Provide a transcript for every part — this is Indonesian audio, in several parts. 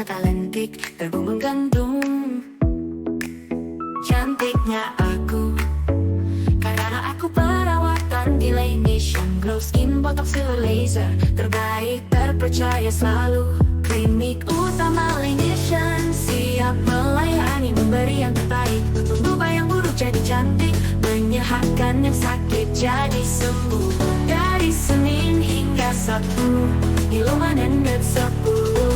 mata lentik terbang menggantung. Cantiknya aku karena aku perawatan di Laination. Glow Skin Botox Filler Laser terbaik, terpercaya selalu. Klinik utama Laination siap melayani, memberi yang terbaik untuk berubah yang buruk jadi cantik, menyehatkan yang sakit jadi sembuh. Dari Senin hingga Sabtu di Lomanen dan Sepuluh.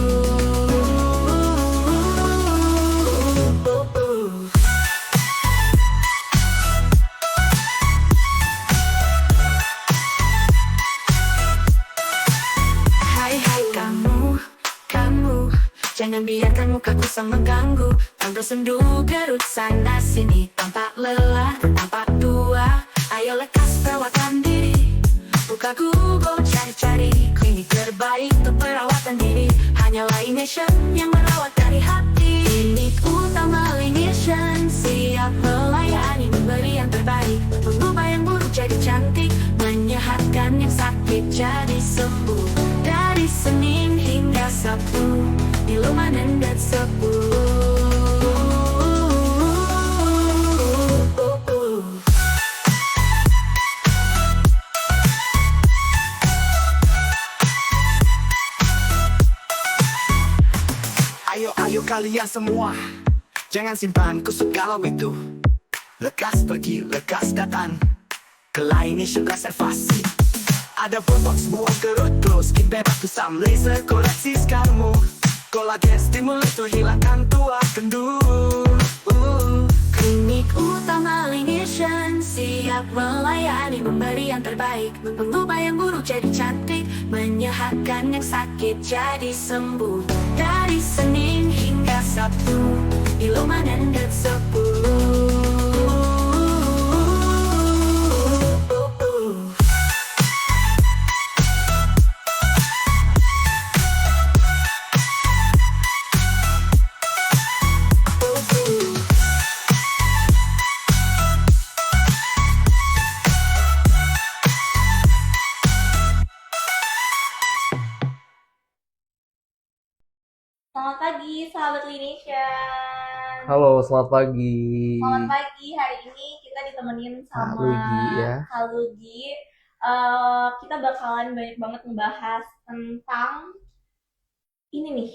Jangan biarkan muka kusam mengganggu. Tampil sendu gerut sana sini, tampak lelah, tampak tua. Ayo lekas perawatan diri. Buka Google, cari-cari klinik terbaik untuk perawatan diri. Hanya Laination yang merawat dari hati. Klinik utama Laination siap melayani, memberi yang terbaik, mengubah yang buruk jadi cantik, menyehatkan yang sakit jadi sembuh. Dari Senin hingga Sabtu di Lomanen dan Sepuluh. Ayo kalian semua, jangan simpan kusut galau itu. Lekas pergi, lekas datang ke Laination Reservasi. Ada botox, buang kerut, glow skin bebas kusam, laser koreksi skarmu, kolagen stimulus tuh hilangkan tua kendur. Klinik utama Laination siap melayani, memberi yang terbaik, mengubah yang buruk jadi cantik, menyehatkan yang sakit jadi sembuh. Dari Senin hingga Sabtu di Lomanen dan Sepuluh. Selamat pagi, sahabat Laination. Halo, selamat pagi. Selamat pagi, hari ini kita ditemenin sama Kak Lugi ya. Kak Lugi. Kita bakalan banyak banget ngebahas tentang ini nih.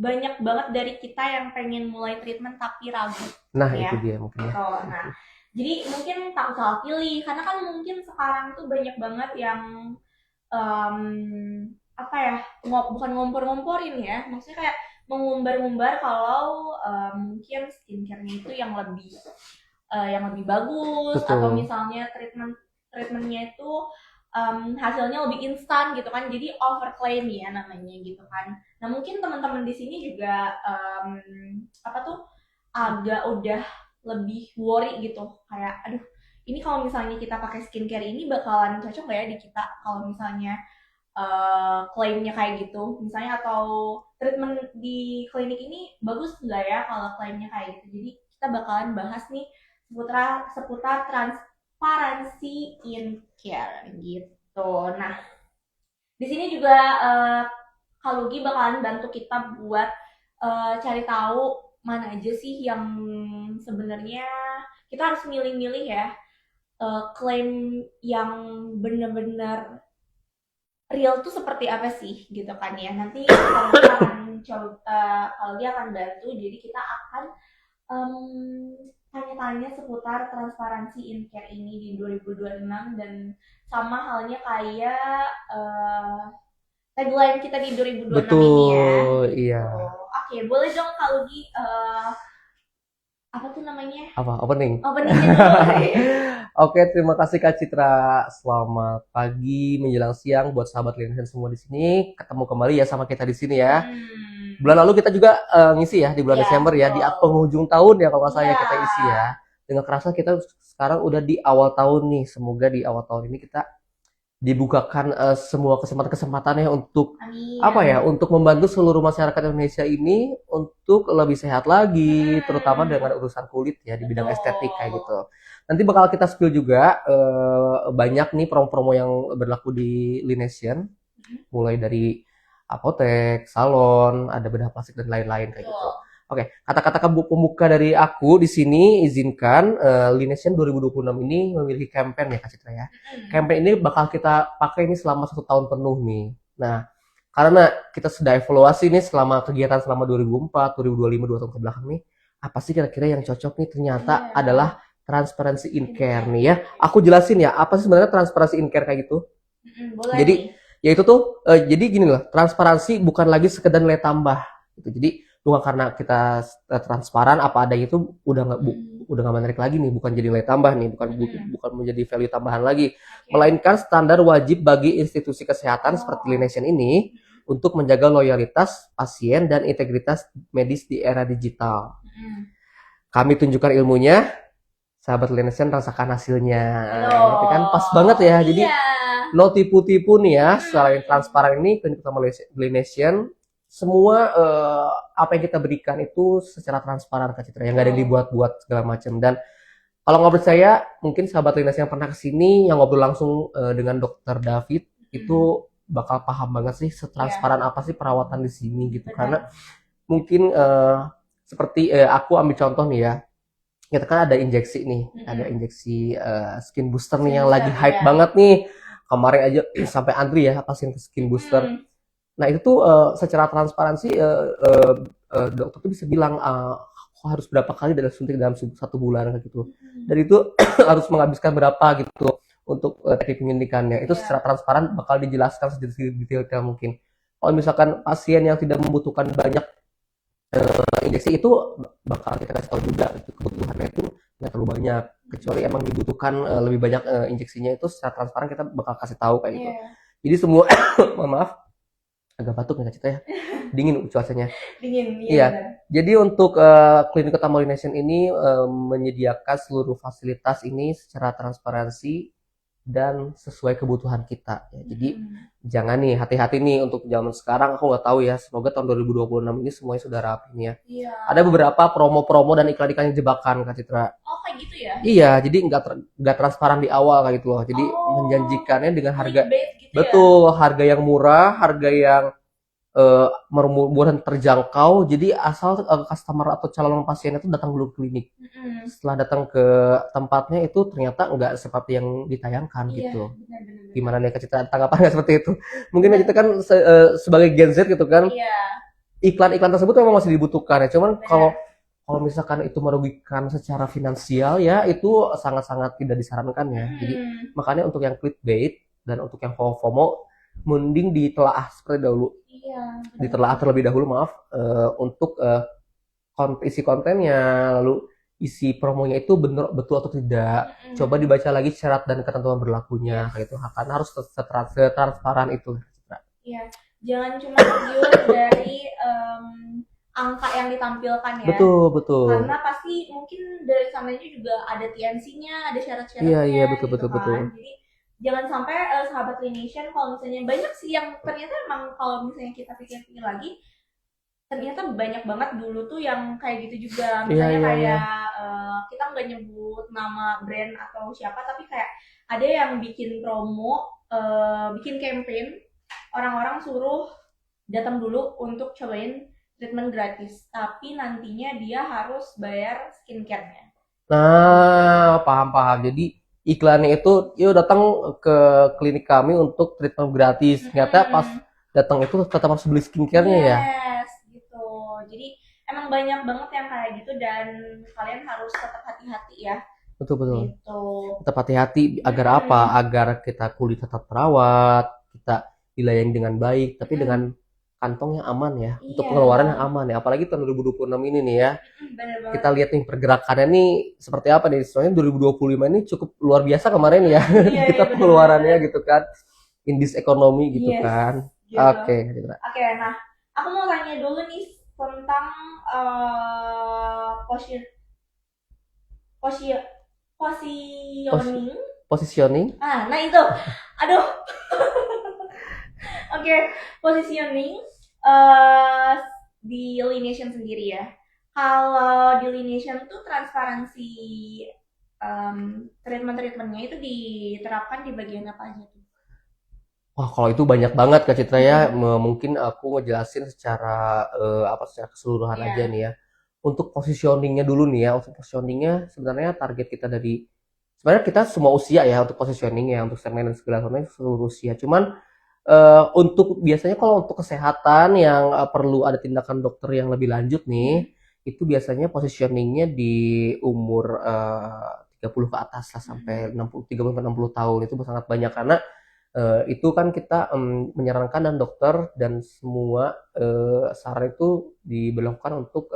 Banyak banget dari kita yang pengen mulai treatment tapi ragu. Nah, Ya. itu dia mungkin ya. Gitu. Nah, jadi mungkin takut salah pilih karena kan mungkin sekarang tuh banyak banget yang apa ya, bukan ngompor-ngomporin ya, maksudnya kayak mengumbar-ngumbar kalau mungkin skincare-nya itu yang lebih bagus. Betul. Atau misalnya treatmentnya itu hasilnya lebih instan gitu kan, jadi overclaim ya namanya gitu kan. Nah mungkin teman-teman di sini juga agak udah lebih worry gitu, kayak aduh ini kalau misalnya kita pakai skincare ini bakalan cocok nggak ya di kita kalau misalnya klaimnya kayak gitu misalnya, atau treatment di klinik ini bagus nggak ya kalau klaimnya kayak gitu. Jadi kita bakalan bahas nih seputar transparansi in care gitu. Nah di sini juga Kak Lugi bakalan bantu kita buat cari tahu mana aja sih yang sebenarnya kita harus milih-milih ya, klaim yang benar-benar real tuh seperti apa sih gitu kan ya. Nanti kalau dia akan bantu, jadi kita akan tanya-tanya seputar transparansi in care ini di 2026 dan sama halnya kayak tagline kita di 2026 ini ya. Betul, iya. Oke, boleh dong Kak Lugi apa tuh namanya? Apa? Opening. Openingnya dulu. Oke, terima kasih Kak Citra. Selamat pagi menjelang siang buat sahabat Laination semua di sini. Ketemu kembali ya sama kita di sini ya. Bulan lalu kita juga ngisi ya di bulan Ya, Desember ya, di penghujung tahun ya kalau nggak salah Ya. kita isi ya. Dengan kerasa kita sekarang udah di awal tahun nih. Semoga di awal tahun ini kita dibukakan semua kesempatan-kesempatannya untuk Amin. apa ya, untuk membantu seluruh masyarakat Indonesia ini untuk lebih sehat lagi, terutama dengan urusan kulit ya, di bidang Betul. estetik kayak gitu. Nanti bakal kita spill juga banyak nih promo-promo yang berlaku di Laination, mulai dari apotek, salon, ada bedah plastik dan lain-lain kayak gitu. Betul. Oke, kata-kata pembuka dari aku di sini izinkan Linesion 2026 ini memiliki campaign ya Kak Citra ya. Campaign ini bakal kita pakai ini selama 1 tahun penuh nih. Nah, karena kita sudah evaluasi nih selama kegiatan selama 2004, 2025, 2 tahun ke belakang nih, apa sih kira-kira yang cocok nih ternyata Iya. adalah transparency in care nih ya. Aku jelasin ya, apa sih sebenarnya transparency in care kayak gitu? Boleh Jadi, nih. yaitu tuh jadi gini loh, transparansi bukan lagi sekedar nilai tambah gitu. Jadi bukan karena kita transparan apa adanya itu udah nggak menarik lagi nih, bukan jadi nilai tambah nih, bukan menjadi value tambahan lagi, Oke. melainkan standar wajib bagi institusi kesehatan seperti Lination ini untuk menjaga loyalitas pasien dan integritas medis di era digital. Kami tunjukkan ilmunya, sahabat Lination rasakan hasilnya. Gitu kan pas banget ya. Jadi Iya. no tipu-tipu nih ya, selain transparan ini klinik utama Lination semua apa yang kita berikan itu secara transparan Kak Citra, yang nggak ada yang dibuat-buat segala macam. Dan kalau nggak percaya, mungkin sahabat Lination yang pernah kesini yang ngobrol langsung dengan Dokter David itu bakal paham banget sih setransparan apa sih perawatan di sini gitu. Karena mungkin seperti aku ambil contoh nih ya, kita kan ada injeksi nih, ada injeksi skin booster nih yang lagi hype banget nih. Kemarin aja sampai antri ya pasien ke skin booster. Nah itu tuh secara transparansi dokter tuh bisa bilang harus berapa kali dalam suntik dalam 1 bulan gitu. Dan itu harus menghabiskan berapa gitu untuk teknik penyuntikannya. Itu secara transparan bakal dijelaskan sedetail mungkin. Kalau misalkan pasien yang tidak membutuhkan banyak injeksi itu bakal kita kasih tahu juga gitu, kebutuhannya itu nggak terlalu banyak, kecuali emang dibutuhkan lebih banyak injeksinya, itu secara transparan kita bakal kasih tahu kayak gitu. Jadi semua mohon maaf agak batuk nih Kak Cita ya, dingin cuacanya. Dingin. Iya. Jadi untuk klinik utama Lination ini menyediakan seluruh fasilitas ini secara transparansi dan sesuai kebutuhan kita ya. Jadi jangan nih, hati-hati nih untuk zaman sekarang, aku nggak tahu ya, semoga tahun 2026 ini semuanya sudah rapi nih ya. Iya. Ada beberapa promo-promo dan iklan-iklan yang jebakan Kak Citra. Oh kayak gitu ya? Iya, jadi nggak transparan di awal kayak gitu loh. Jadi menjanjikannya dengan harga Gitu betul, harga yang murah, harga yang murah dan terjangkau. Jadi asal customer atau calon pasien itu datang dulu ke klinik. Setelah datang ke tempatnya itu ternyata nggak seperti yang ditayangkan gitu. Benar. Gimana nih Kak Citra, tanggapan nggak seperti itu? Mungkin kita kan sebagai Gen Z gitu kan, Iya. iklan-iklan tersebut memang masih dibutuhkan ya. Cuman kalau misalkan itu merugikan secara finansial ya, itu sangat-sangat tidak disarankan ya. Jadi makanya untuk yang clickbait dan untuk yang FOMO mending ditelaah seperti dahulu. Iya. Ditelaah terlebih dahulu, maaf, untuk isi kontennya, lalu isi promonya itu betul atau tidak. Coba dibaca lagi syarat dan ketentuan berlakunya kayak itu, karena harus setransparan itu. Iya. Jangan cuma tergiur dari angka yang ditampilkan ya. Betul. Karena pasti mungkin dari sananya juga ada TNC-nya, ada syarat-syaratnya. Iya, betul. Jadi jangan sampai sahabat Lination, kalau misalnya banyak sih yang ternyata emang kalau misalnya kita pikir-pikir lagi, ternyata banyak banget dulu tuh yang kayak gitu juga. Misalnya kayak kita nggak nyebut nama brand atau siapa, tapi kayak ada yang bikin promo, bikin campaign, orang-orang suruh datang dulu untuk cobain treatment gratis, tapi nantinya dia harus bayar skincare-nya. Nah, paham. Jadi iklannya itu, yuk datang ke klinik kami untuk treatment gratis. Ternyata pas datang itu tetap harus beli skincare-nya ya. Yes, gitu. Jadi emang banyak banget yang kayak gitu, dan kalian harus tetap hati-hati ya. Betul. Gitu. Tetap hati-hati agar apa? Agar kita kulit tetap terawat, kita dilayani dengan baik, tapi dengan kantong yang aman ya, untuk pengeluaran yang aman ya. Apalagi tahun 2026 ini nih ya. Bener banget. Kita lihat nih pergerakannya nih seperti apa nih. Soalnya 2025 ini cukup luar biasa kemarin ya. Kita pengeluarannya gitu kan. In this economy gitu kan. Gitu. Oke, nah aku mau tanya dulu nih tentang positioning. Nah itu, aduh. Oke, positioning di Lination sendiri ya. Kalau di Lination tuh transparansi treatment-treatmentnya itu diterapkan di bagian apa aja tuh? Wah, kalau itu banyak banget Kak Citra ya. Mungkin aku ngejelasin secara secara keseluruhan Iya. aja nih ya. Untuk positioningnya dulu nih ya. Untuk positioningnya sebenarnya target kita dari sebenarnya kita semua usia ya untuk positioning ya, untuk segmen dan segala macamnya seluruh usia. Cuman untuk biasanya kalau untuk kesehatan yang perlu ada tindakan dokter yang lebih lanjut nih, itu biasanya positioningnya di umur 30 ke atas lah sampai 60, 30 ke 60 tahun itu sangat banyak karena itu kan kita menyarankan dan dokter dan semua saran itu diberlakukan untuk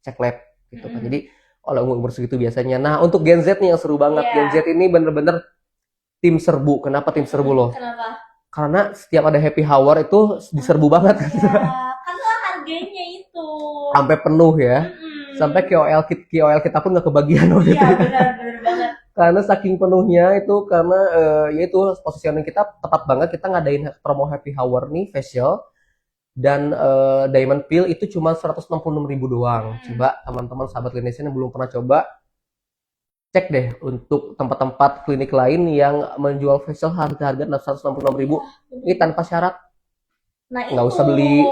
cek lab gitu kan. Jadi oleh umur segitu biasanya. Nah, untuk Gen Z nih yang seru banget. Iya. Gen Z ini bener-bener tim serbu. Kenapa tim serbu loh? Kenapa? Karena setiap ada happy hour itu diserbu banget. Ya, karena harganya itu. Sampai penuh ya. Mm-mm. Sampai KOL kita pun nggak kebagian waktu Iya, itu. benar banget. Karena saking penuhnya itu karena ya itu positioning kita tepat banget, kita ngadain promo happy hour nih facial dan diamond peel itu cuma 166.000 doang. Coba teman-teman sahabat Clinician yang belum pernah coba cek deh untuk tempat-tempat klinik lain yang menjual facial harga-harga 166.000 ini tanpa syarat. Nah, Nggak itu usah beli.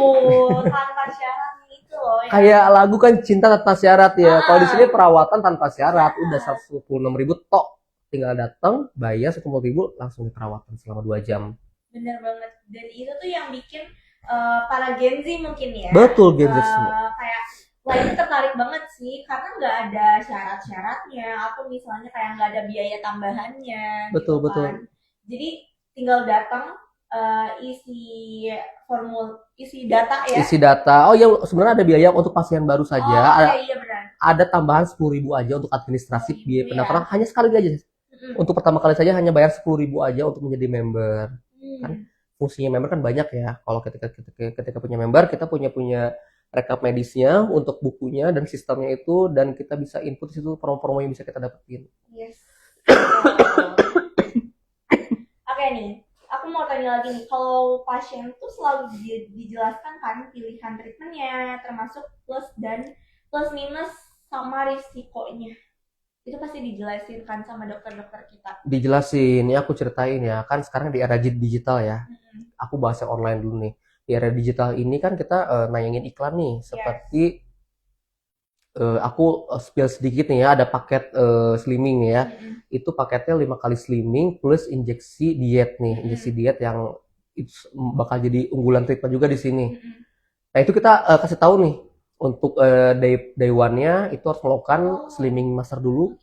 tanpa syarat itu loh ya. Kayak lagu kan cinta tanpa syarat ya. Ah. Kalau di sini perawatan tanpa syarat udah 166.000 tok. Tinggal datang, bayar 100.000 langsung perawatan selama 2 jam. Bener banget. Dan itu tuh yang bikin para Gen Z mungkin ya. Betul, Gen Z semua. Kayak wah ini tertarik banget sih karena nggak ada syarat-syaratnya atau misalnya kayak nggak ada biaya tambahannya. Betul, gitu betul. kan. Jadi tinggal datang isi data ya. Isi data. Oh ya, sebenarnya ada biaya untuk pasien baru saja. Oh iya benar. Ada tambahan 10.000 aja untuk administrasi biaya Iya. pendaftaran hanya sekali aja. Untuk pertama kali saja hanya bayar 10.000 aja untuk menjadi member. Kan fungsinya member kan banyak ya. Kalau ketika punya member, kita punya rekap medisnya untuk bukunya dan sistemnya itu, dan kita bisa input di situ promo-promo yang bisa kita dapetin. Yes. Oke nih, aku mau tanya lagi nih, kalau pasien tuh selalu dijelaskan kan pilihan treatmentnya, termasuk plus minus sama risikonya. Itu pasti dijelasin kan sama dokter-dokter kita. Dijelasin, ya aku ceritain ya. Kan sekarang di era digital ya. Aku bahas yang online dulu nih. Di era digital ini kan kita nayangin iklan nih, seperti aku spill sedikit nih ya, ada paket slimming ya. Itu paketnya 5 kali slimming plus injeksi diet nih, injeksi diet yang itu bakal jadi unggulan treatment juga di sini. Nah, itu kita kasih tahu nih untuk day one-nya itu harus melakukan slimming master dulu.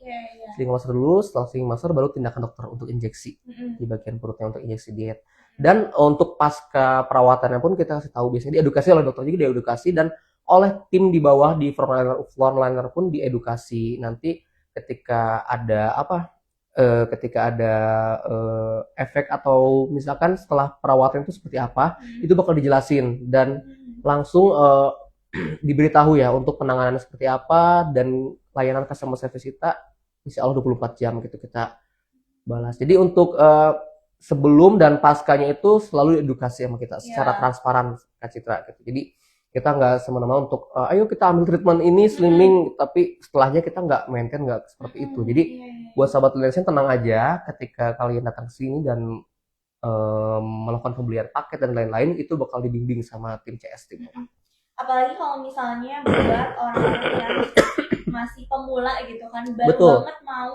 Slimming master dulu, setelah slimming master baru tindakan dokter untuk injeksi di bagian perutnya untuk injeksi diet. Dan untuk pasca perawatannya pun kita kasih tahu, biasanya diedukasi oleh dokter juga, diedukasi dan oleh tim di bawah di frontliner pun diedukasi. Nanti ketika ada efek atau misalkan setelah perawatan itu seperti apa, itu bakal dijelasin dan langsung diberitahu ya untuk penanganan seperti apa, dan layanan customer service kita insya Allah 24 jam gitu kita balas. Jadi untuk sebelum dan paskanya itu selalu edukasi sama kita secara transparan Kak Citra gitu. Jadi kita nggak semena-mena untuk ayo kita ambil treatment ini slimming, tapi setelahnya kita nggak maintain, nggak seperti itu. Jadi buat sahabat Clinician tenang aja, ketika kalian datang ke sini dan melakukan pembelian paket dan lain-lain, itu bakal dibimbing sama tim CS tim. Apalagi kalau misalnya buat orang-orang yang masih pemula gitu kan, baru Betul. banget mau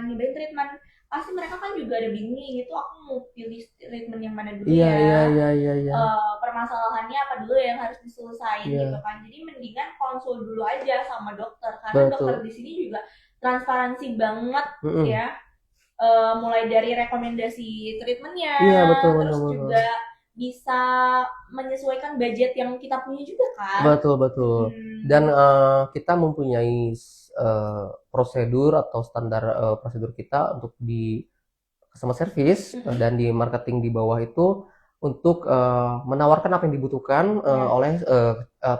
nyobain treatment, pasti mereka kan juga ada bingung, itu aku mau pilih treatment yang mana dulu Iya. permasalahannya apa dulu yang harus diselesaikan gitu kan. Jadi mendingan konsul dulu aja sama dokter, karena dokter di sini juga transparansi banget ya. Mulai dari rekomendasi treatmentnya, terus juga bisa menyesuaikan budget yang kita punya juga kan. Betul. Dan kita mempunyai prosedur atau standar prosedur kita untuk di customer service dan di marketing di bawah itu untuk menawarkan apa yang dibutuhkan oleh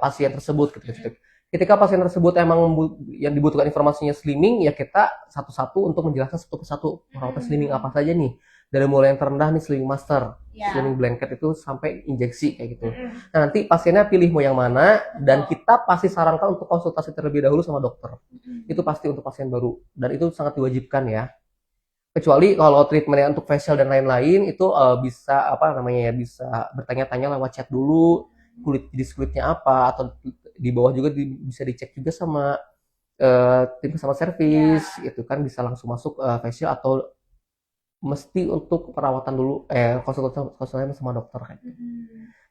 pasien tersebut gitu. Ketika pasien tersebut emang yang dibutuhkan informasinya slimming, ya kita satu-satu untuk menjelaskan satu persatu perawatan slimming apa saja nih. Dari mulai yang terendah nih slimming master, slimming blanket itu sampai injeksi kayak gitu. Nah, nanti pasiennya pilih mau yang mana, dan kita pasti sarankan untuk konsultasi terlebih dahulu sama dokter. Itu pasti untuk pasien baru, dan itu sangat diwajibkan ya. Kecuali kalau treatmentnya untuk facial dan lain-lain itu bisa apa namanya ya, bisa bertanya-tanya lewat chat dulu jenis kulitnya apa, atau di bawah juga bisa dicek juga sama tim customer service itu kan, bisa langsung masuk facial atau mesti untuk perawatan dulu konsultasi sama dokter kayak gitu.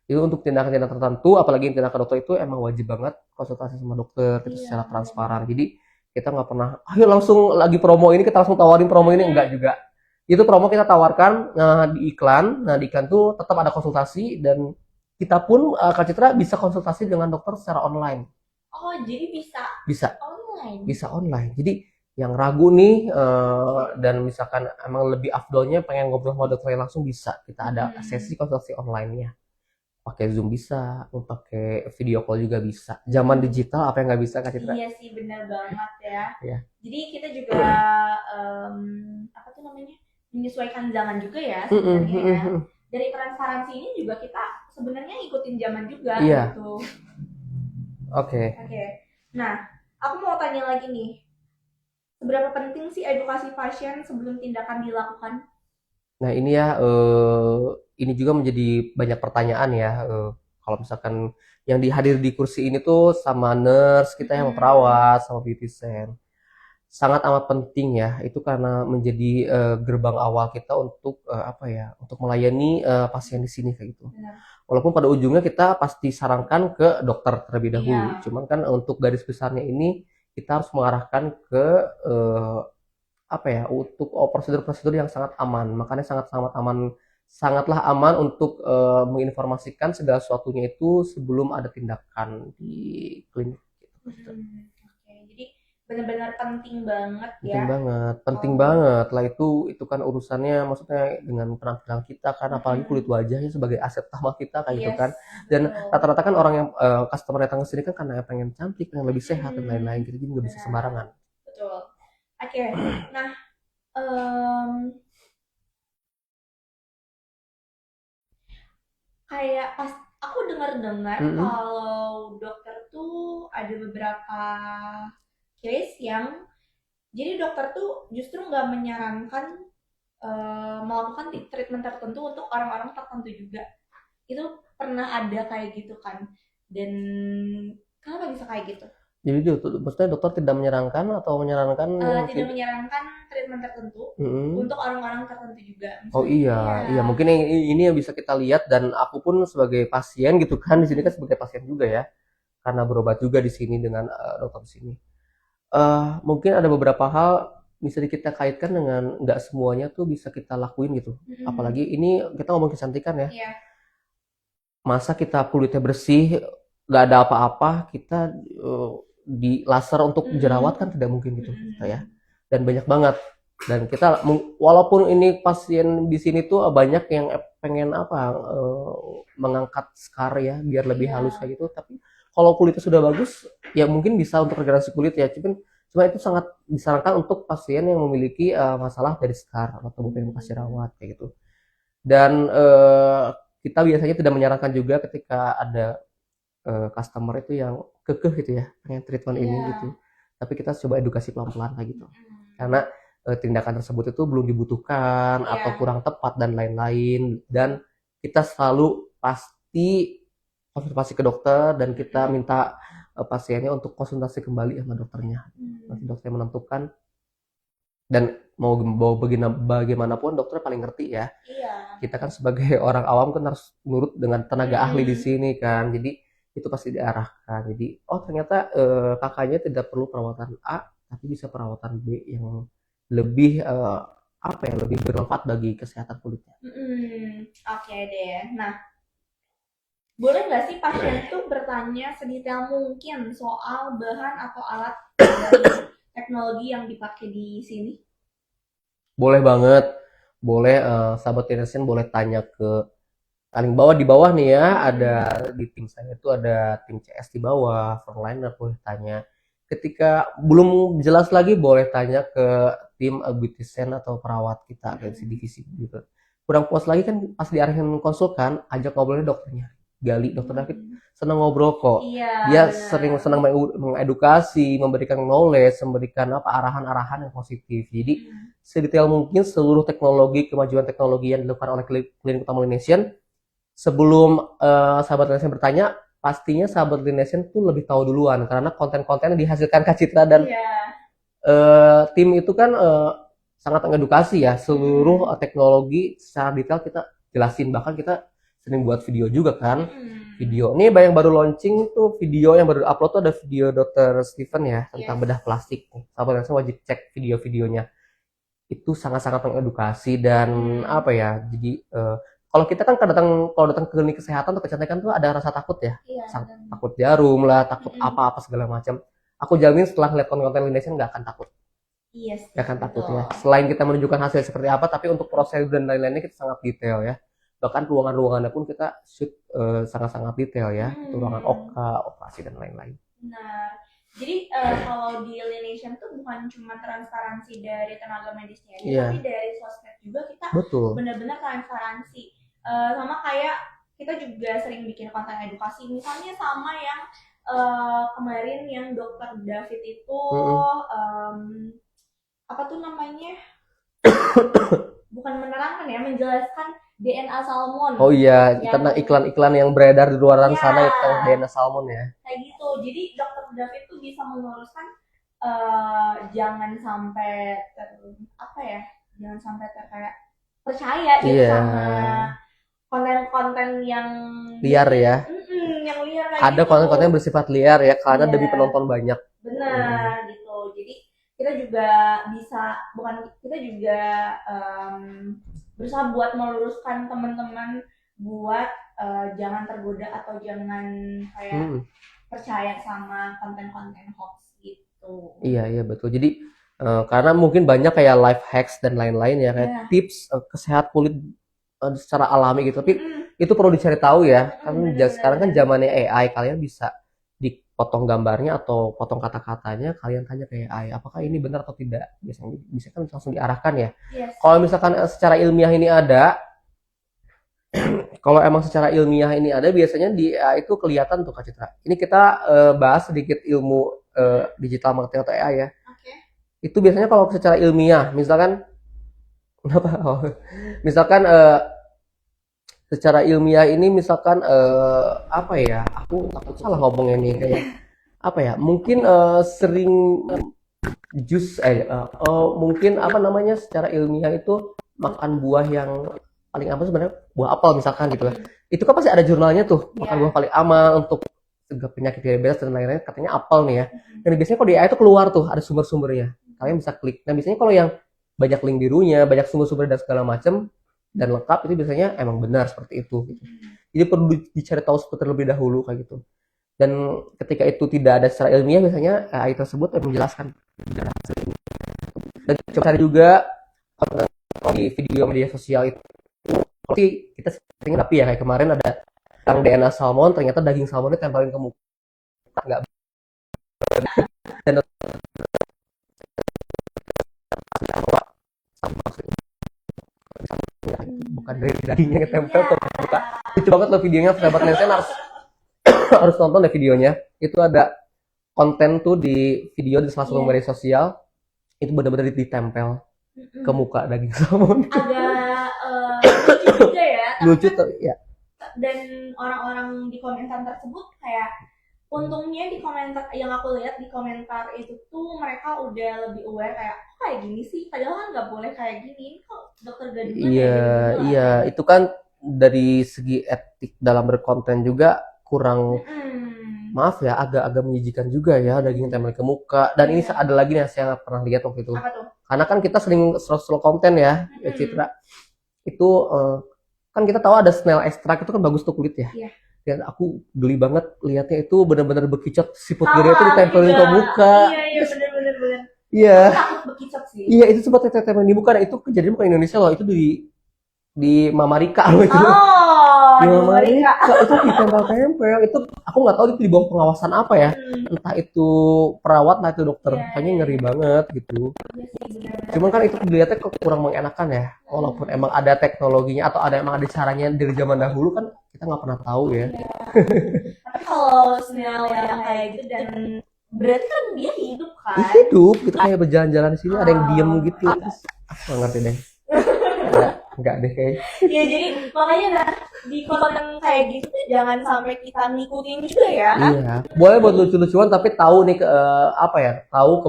Itu untuk tindakan-tindakan tertentu, apalagi tindakan dokter itu emang wajib banget konsultasi sama dokter itu secara transparan. Jadi kita nggak pernah ayo langsung lagi promo ini kita langsung tawarin promo ini, enggak juga. Itu promo kita tawarkan di iklan. Nah di iklan tuh tetap ada konsultasi, dan kita pun Kak Citra bisa konsultasi dengan dokter secara online. Oh, jadi bisa Bisa online. bisa online. Jadi yang ragu nih dan misalkan emang lebih afdolnya pengen ngobrol sama dokter langsung, bisa kita ada sesi konsultasi online-nya. Pakai Zoom bisa, pakai video call juga bisa. Zaman digital apa yang nggak bisa Kak Citra? Iya sih, benar banget ya. Iya. Jadi kita juga apa tuh namanya, menyesuaikan zaman juga ya sebenarnya ya. Dari transparansi ini juga kita sebenarnya ikutin zaman juga Iya. gitu. Oke. Nah, aku mau tanya lagi nih, seberapa penting sih edukasi pasien sebelum tindakan dilakukan? Nah ini ya, ini juga menjadi banyak pertanyaan ya. Kalau misalkan yang dihadir di kursi ini tuh sama nurse kita yang perawat, sama beautician, sangat amat penting ya. Itu karena menjadi gerbang awal kita untuk apa ya, untuk melayani pasien di sini kayak gitu. Benar. Walaupun pada ujungnya kita pasti sarankan ke dokter terlebih dahulu. Iya. Cuman kan untuk garis besarnya ini kita harus mengarahkan ke apa ya, untuk prosedur-prosedur yang sangat aman. Makanya sangatlah aman untuk menginformasikan segala sesuatunya itu sebelum ada tindakan di klinik gitu. Oke, jadi benar-benar penting banget ya. Penting banget lah itu kan urusannya, maksudnya dengan penampilan kita kan, apalagi kulit wajahnya sebagai aset utama kita kayak gitu kan. Dan rata-rata kan orang yang customer datang ke sini kan karena pengen cantik, pengen lebih sehat dan lain-lain gitu, jadi nggak bisa sembarangan. Betul. Oke, nah kayak pas aku dengar-dengar kalau dokter tuh ada beberapa case yang jadi dokter tuh justru nggak menyarankan melakukan treatment tertentu untuk orang-orang tertentu juga. Itu pernah ada kayak gitu kan? Dan kenapa bisa kayak gitu? Jadi maksudnya dokter tidak menyarankan atau menyarankan Tidak menyarankan treatment tertentu untuk orang-orang tertentu juga. Oh iya, mungkin ini yang bisa kita lihat, dan aku pun sebagai pasien gitu kan, di sini kan sebagai pasien juga ya, karena berobat juga di sini dengan dokter di sini. Mungkin ada beberapa hal bisa kita kaitkan dengan nggak semuanya tuh bisa kita lakuin gitu. Apalagi ini kita ngomong kecantikan ya. Iya. Masa kita kulitnya bersih, nggak ada apa-apa, kita di laser untuk jerawat kan tidak mungkin gitu ya. Dan banyak banget. Dan kita walaupun ini pasien di sini tuh banyak yang pengen apa mengangkat scar ya biar lebih halus kayak gitu, tapi kalau kulitnya sudah bagus ya mungkin bisa untuk regenerasi kulit ya. Cuma itu sangat disarankan untuk pasien yang memiliki masalah dari scar atau pengen kasih jerawat kayak gitu. Dan kita biasanya tidak menyarankan juga ketika ada customer itu yang kekeh gitu ya pengen treatment ini gitu, tapi kita coba edukasi pelan-pelan kayak gitu, karena tindakan tersebut itu belum dibutuhkan atau kurang tepat dan lain-lain. Dan kita selalu pasti konsultasi ke dokter, dan kita minta pasiennya untuk konsultasi kembali sama dokternya. Nanti dokter menentukan, dan mau bagaimanapun dokter paling ngerti ya. Kita kan sebagai orang awam kan harus nurut dengan tenaga ahli di sini kan, jadi itu pasti diarahkan. Jadi oh ternyata kakaknya tidak perlu perawatan A, tapi bisa perawatan B yang lebih apa ya, lebih bermanfaat bagi kesehatan kulitnya. Oke deh. Nah, boleh nggak sih pasien tuh bertanya sedetail mungkin soal bahan atau alat dari teknologi yang dipakai di sini? Boleh banget. Boleh, sahabat Tinesen boleh tanya ke paling bawah, di bawah nih ya, ada di tim saya itu ada tim CS di bawah, frontliner, boleh tanya. Ketika belum jelas lagi boleh tanya ke tim beautician atau perawat kita dari divisi gitu. Kurang puas lagi kan pas diarahin konsul kan, ajak ngobrolnya dokternya. Gali, dokter David senang ngobrol kok. Dia senang mengedukasi, memberikan knowledge, memberikan apa arahan-arahan yang positif. Jadi sedetail mungkin seluruh teknologi, kemajuan teknologi yang dilakukan oleh Klinik Utama Linesian. Sebelum sahabat Linesian bertanya, pastinya sahabat Linesian tuh lebih tahu duluan karena konten-konten yang dihasilkan Kak Citra dan tim itu kan sangat mengedukasi ya seluruh teknologi secara detail kita jelasin, bahkan kita sering buat video juga kan. Video ini yang baru launching tuh, video yang baru upload tuh ada video Dr. Steven ya tentang bedah plastik. Sahabat Linesian wajib cek video-videonya, itu sangat-sangat mengedukasi dan apa ya, jadi kalau kita kan kalau datang ke klinik kesehatan atau kecantikan tuh ada rasa takut ya, takut jarum lah, takut apa-apa segala macam. Aku jamin setelah lihat konten Linesian nggak akan takut, nggak akan takut ya. Selain kita menunjukkan hasil seperti apa, tapi untuk prosedur dan lain-lainnya kita sangat detail ya. Bahkan ruangan-ruangannya pun kita shoot sangat-sangat detail ya, ruangan operasi dan lain-lain. Nah, jadi kalau di Linesian tuh bukan cuma transparansi dari tenaga medisnya, tapi dari sosmed juga kita benar-benar transparansi. Sama kayak kita juga sering bikin konten edukasi, misalnya sama yang kemarin yang Dokter David itu apa tuh namanya, bukan menerangkan ya, menjelaskan DNA salmon. Oh iya, karena iklan-iklan yang beredar di luar sana itu DNA salmon ya. Kayak gitu. Jadi Dokter David tuh bisa meluruskan jangan sampai jangan sampai kayak percaya gitu sama konten-konten yang liar ya. Yang liar kayak ada gitu. Konten-konten yang bersifat liar ya karena demi penonton banyak. Benar gitu. Jadi kita juga berusaha buat meluruskan teman-teman buat jangan tergoda atau jangan kayak percaya sama konten-konten hoax gitu. Iya betul. Jadi karena mungkin banyak kayak life hacks dan lain-lain ya, kayak tips kesehatan kulit secara alami gitu. Tapi itu perlu dicari tahu ya. Kan sekarang kan zamannya AI, kalian bisa dipotong gambarnya atau potong kata-katanya, kalian tanya ke AI, apakah ini benar atau tidak? Biasanya bisa kan langsung diarahkan ya. Kalau misalkan secara ilmiah ini ada, kalau emang secara ilmiah ini ada, biasanya di AI itu kelihatan tuh Kak Citra. Ini kita bahas sedikit ilmu digital marketing atau AI ya. Itu biasanya kalau secara ilmiah, misalkan secara ilmiah ini misalkan apa ya, aku takut salah ngomongnya nih, kayak apa ya, mungkin sering mungkin apa namanya, secara ilmiah itu makan buah yang paling aman sebenarnya buah apel misalkan gitu lah. Itu kan pasti ada jurnalnya tuh, makan buah paling aman untuk cegah penyakit diabetes dan lain-lain, katanya apel nih ya. Dan biasanya kalau di AI itu keluar tuh ada sumber-sumbernya, kalian bisa klik. Nah biasanya kalau yang banyak link birunya, banyak sumber-sumber dan segala macam dan lengkap, itu biasanya emang benar seperti itu gitu. Jadi perlu dicari tahu terlebih dahulu kayak gitu. Dan ketika itu tidak ada secara ilmiah, biasanya AI tersebut menjelaskan. Dan coba cari juga di video media sosial itu, pasti kita sering tapi ya kayak kemarin ada tentang DNA salmon, ternyata daging salmonnya tempelin ke muka, nggak dan bukan dari dagingnya yang tempel ke muka. Lucu banget loh videonya, sahabat Linesian harus nonton deh videonya. Itu ada konten tuh di video di salah satu media sosial, itu benar-benar ditempel ke muka daging salmon. Agak lucu juga ya. Lucu tuh ya. Dan orang-orang di komentar tersebut kayak, untungnya di komentar yang aku lihat di komentar itu tuh mereka udah lebih aware kayak, kok kayak gini sih, padahal kan nggak boleh kayak gini, kok dokter gadungan iya itu kan dari segi etik dalam berkonten juga kurang, maaf ya, agak menjijikan juga ya daging tempel ke muka. Dan ini ada lagi nih saya nggak pernah lihat waktu itu. Apa tuh? Karena kan kita sering scroll konten ya, Citra. Itu kan kita tahu ada snail extract, itu kan bagus tuh kulit ya. Dan aku geli banget lihatnya, itu benar-benar bekicot, siput gede itu ditempelin ke muka. Iya benar. Iya. Takut bekicot sih. Iya, itu sempat tempelin di muka. Nah, itu kejadian bukan Indonesia loh, itu di Mama Rika loh itu. Di Mama Rika itu ditempel-tempel. Itu aku nggak tahu itu di bawah pengawasan apa ya. Entah itu perawat, entah itu dokter. Kayaknya ngeri banget gitu. Cuman kan itu dilihatnya kurang mengenakan ya. Walaupun emang ada teknologinya atau emang ada caranya dari zaman dahulu, kan kita nggak pernah tahu ya. Tapi kalau snail yang kayak gitu dan berarti kan dia hidup kan? hidup gitu kayak berjalan-jalan di sini ada yang diem Oh. gitu terus nggak ngerti deh nggak deh kayak Ya jadi makanya nah di konten kayak gitu tuh jangan sampai kita ngikutin juga ya. iya boleh buat lucu-lucuan tapi tahu nih apa ya tahu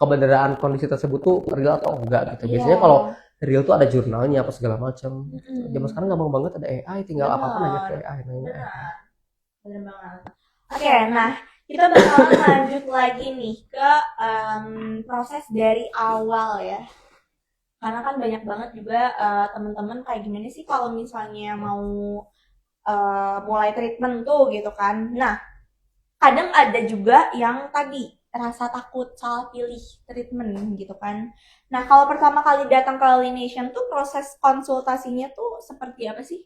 keberadaan kondisi tersebut tuh real atau enggak gitu biasanya Iya. kalau real tuh ada jurnalnya apa segala macam Mm-mm. zaman sekarang gampang banget ada AI tinggal Benar. apa-apa nanya ke AI nanya Benar. Benar banget. Oke, nah kita bakalan lanjut lagi nih ke proses dari awal ya. Karena kan banyak banget juga teman-teman kayak gimana sih kalau misalnya mau mulai treatment tuh gitu kan. Nah, kadang ada juga yang tadi rasa takut salah pilih treatment gitu kan. Nah, kalau pertama kali datang ke Laination tuh proses konsultasinya tuh seperti apa sih?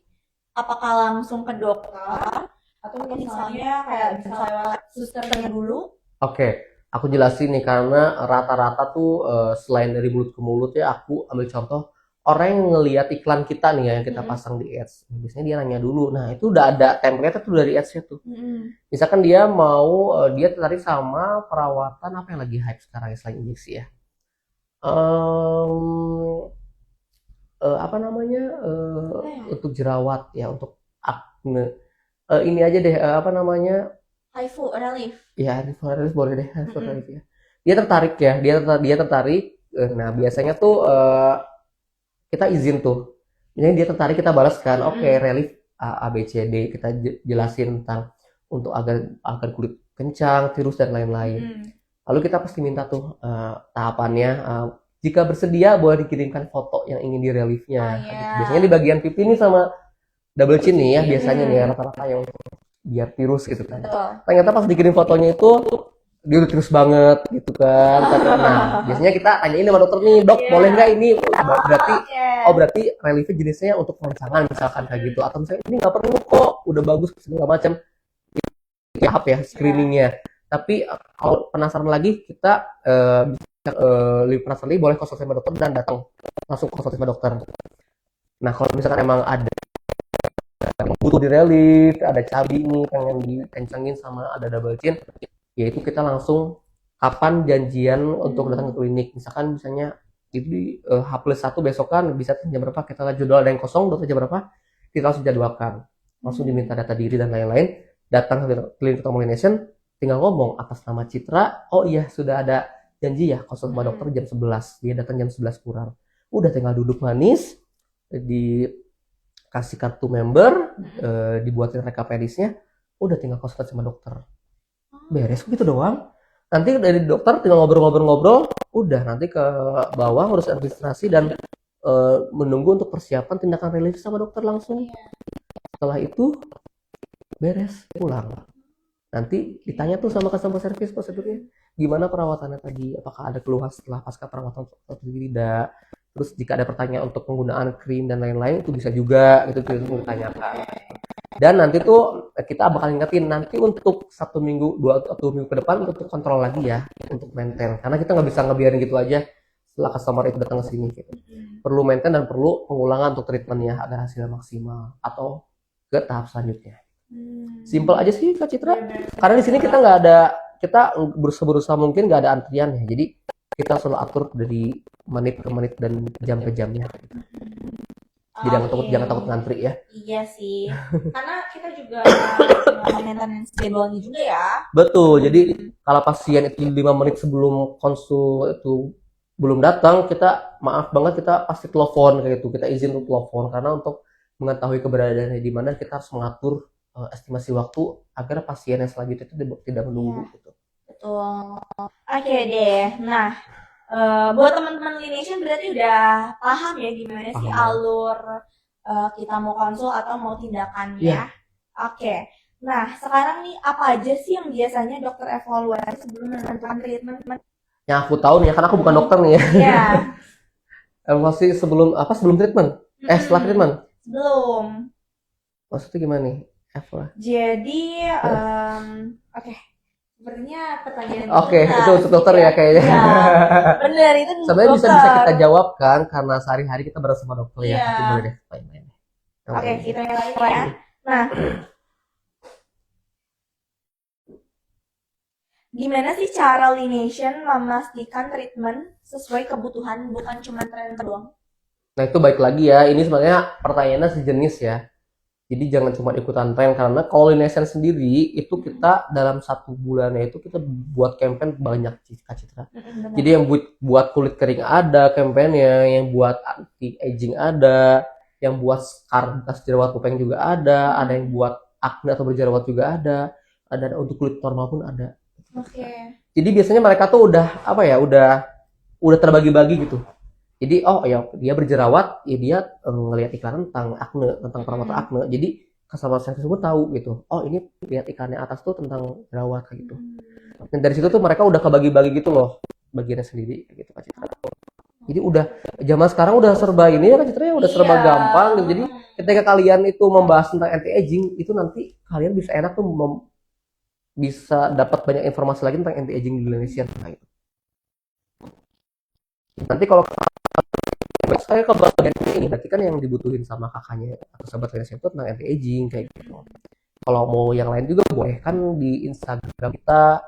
Apakah langsung ke dokter atau misalnya kayak bisa lewat susternya dulu? Oke, aku jelasin nih karena rata-rata tuh selain dari mulut ke mulut ya aku ambil contoh orang yang ngelihat iklan kita nih ya yang kita pasang di ads. Biasanya dia nanya dulu. Nah, itu udah ada template tuh dari ads-nya tuh. Misalkan dia mau dia tertarik sama perawatan apa yang lagi hype sekarang ya selain injeksi ya. Em, apa namanya untuk jerawat ya untuk acne. Ini aja deh apa namanya Haifu, relief. ya referensi boleh deh referensi ya dia tertarik ya dia tertarik nah biasanya tuh kita izin tuh misalnya dia tertarik kita balas kan oke relief A B C D kita jelasin tentang untuk agar kulit kencang tirus dan lain-lain lalu kita pasti minta tuh tahapannya jika bersedia boleh dikirimkan foto yang ingin di reliefnya biasanya di bagian pipi ini sama double chin nih ya biasanya nih rata-rata yang biar tirus gitu kan. Betul. Ternyata pas dikirim fotonya itu dia udah tirus banget gitu kan. Nah, biasanya kita tanyain sama dokter nih, dok boleh nggak ini? Berarti reliefnya jenisnya untuk perancangan misalkan kayak gitu. Atau misalnya ini nggak perlu kok, udah bagus segala macam. Tahap ya screeningnya. Tapi kalau penasaran lagi kita bisa lebih penasaran lagi boleh konsultasi sama dokter dan datang langsung konsultasi sama dokter. Nah kalau misalkan emang ada butuh di relief, ada cabi nih pengen dikencengin sama ada double chin, yaitu kita langsung kapan janjian untuk datang ke klinik. Misalkan misalnya di H+1 besokan bisa jam berapa kita lihat jadwal ada yang kosong, dokter jam berapa kita langsung jadwalkan, langsung diminta data diri dan lain-lain, datang ke klinik Tomo Laination, tinggal ngomong atas nama Citra, oh iya sudah ada janji ya konsul sama dokter jam 11, dia datang jam 11 kurang, udah tinggal duduk manis di kasih kartu member, dibuatin rekap medisnya, udah tinggal konsultasi sama dokter. Beres gitu doang. Nanti dari dokter tinggal ngobrol-ngobrol, udah nanti ke bawah urus administrasi dan menunggu untuk persiapan tindakan relief sama dokter langsung. Setelah itu beres, pulang. Nanti ditanya tuh sama customer service prosedurnya, gimana perawatannya tadi, apakah ada keluhan setelah pasca perawatan atau tidak. Terus jika ada pertanyaan untuk penggunaan krim dan lain-lain itu bisa juga itu ditanyakan. Dan nanti tuh kita bakal ingetin nanti untuk 1 minggu 2 atau 2 minggu ke depan untuk kontrol lagi ya untuk maintain karena kita nggak bisa ngebiarin gitu aja setelah customer itu datang ke sini gitu. Perlu maintain dan perlu pengulangan untuk treatmentnya agar hasilnya maksimal atau ke tahap selanjutnya. Simple aja sih Kak Citra. Karena di sini kita nggak ada kita berusaha mungkin nggak ada antrian ya. Jadi kita selalu atur dari menit ke menit dan jam ke jamnya. Jadi jangan takut ngantri ya. Iya sih. Karena kita juga maintenance jadwalnya juga ya. Betul. Jadi kalau pasien itu 5 menit sebelum konsul itu belum datang, kita maaf banget kita pasti telepon kayak gitu. Kita izin untuk telepon karena untuk mengetahui keberadaannya di mana kita harus mengatur estimasi waktu agar pasien yang selanjutnya itu tidak menunggu gitu. Betul. Oke deh. Nah, buat teman-teman Laination berarti udah paham ya gimana sih alur kita mau konsul atau mau tindakannya. Iya. Oke. Nah, sekarang nih apa aja sih yang biasanya dokter evaluasi sebelum menentukan treatment? Yang aku tahu nih ya, karena aku bukan dokter nih ya. Iya. Evaluasi sebelum treatment? Setelah treatment? Belum. Maksudnya gimana nih? Jadi, oke. Sepertinya pertanyaan Oke, itu untuk dokter ya kayaknya. Ya, benar itu untuk Sebenarnya dokter. bisa kita jawab kan karena sehari-hari kita bareng sama dokter ya. Iya. Tapi boleh deh main-main. Oke, kita yang lain ya. Nah, Gimana sih cara Laination memastikan treatment sesuai kebutuhan, bukan cuma tren doang? Nah itu baik lagi ya, ini sebenarnya pertanyaannya sejenis ya. Jadi jangan cuma ikutan tren, karena kalau Lineation sendiri itu kita dalam 1 bulannya itu kita buat campaign banyak Kak Citra. Benar. Jadi yang buat kulit kering ada campaignnya, yang buat anti aging ada, yang buat scar bekas jerawat kuping juga ada yang buat acne atau berjerawat juga ada untuk kulit normal pun ada. Oke. Jadi biasanya mereka tuh udah apa ya, udah terbagi-bagi gitu. Jadi oh ya dia berjerawat, ya dia ngelihat iklan tentang acne, tentang perawatan acne. Jadi customer service tersebut tahu gitu. Oh ini lihat iklannya atas tuh tentang jerawat kayak gitu. Dan dari situ tuh mereka udah kebagi-bagi gitu loh bagiannya sendiri kayak gitu Kak Citra. Jadi udah zaman sekarang udah serba ini ya Kak Citra ya, udah serba Iya. gampang gitu. Jadi ketika kalian itu membahas tentang anti aging itu nanti kalian bisa enak tuh bisa dapat banyak informasi lagi tentang anti aging di Indonesia nah, gitu. Nanti kalau saya ke bagian ini berarti kan yang dibutuhin sama kakaknya atau sahabat Indonesia itu tentang anti aging kayak gitu. Kalau mau yang lain juga boleh kan di Instagram kita,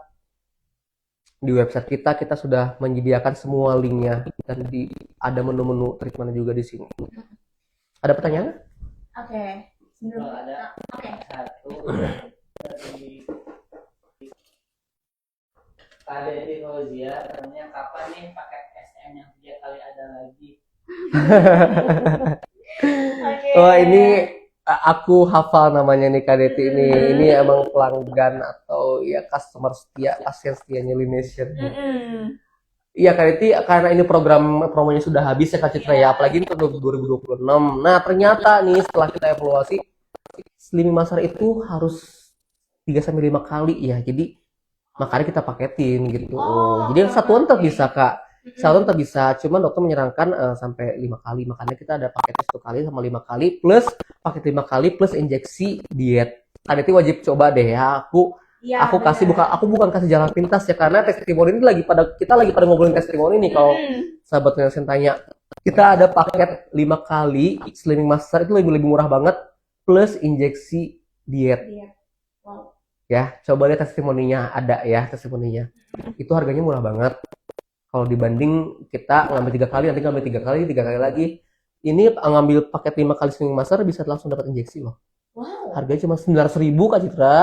di website kita sudah menyediakan semua linknya dan ada menu-menu treatment juga di sini. Ada pertanyaan? Oke. Sebelum Kalau ada Oke. satu dari KDT Fauzia, katanya kapan nih paket SM yang 3 kali ada lagi? Oke. Wah ini aku hafal namanya nih KDT ini. Ini emang pelanggan atau ya customer setia, pasien setianya Lineation. Mm-mm. Iya KDT karena ini promonya sudah habis ya Kak Citra ya, apalagi ini tahun 2026. Nah ternyata nih setelah kita evaluasi slimming master itu harus 3-5 kali ya. Jadi makanya kita paketin gitu. Oh, Jadi yang satuan tetap oke. bisa Kak. Satuan tetap bisa, cuman dokter menyarankan sampai 5 kali. Makanya kita ada paketnya 1 kali sama 5 kali plus paket 5 kali plus injeksi diet. KDT wajib coba deh ya. Iya, Aku kasih benar. aku bukan kasih jalan pintas ya, karena testimoni ini kita lagi pada ngobrolin testimoni nih. Kalau sahabat Nelson tanya, kita ada paket 5 kali slimming master itu lebih murah banget plus injeksi diet Iya. Wow. ya. Coba lihat testimoninya, ada ya testimoninya. Itu harganya murah banget. Kalau dibanding kita ngambil 3 kali, nanti ngambil 3 kali lagi. Ini ngambil paket 5 kali slimming master bisa langsung dapat injeksi loh. Wow. Harganya cuma 900.000 Kak Citra.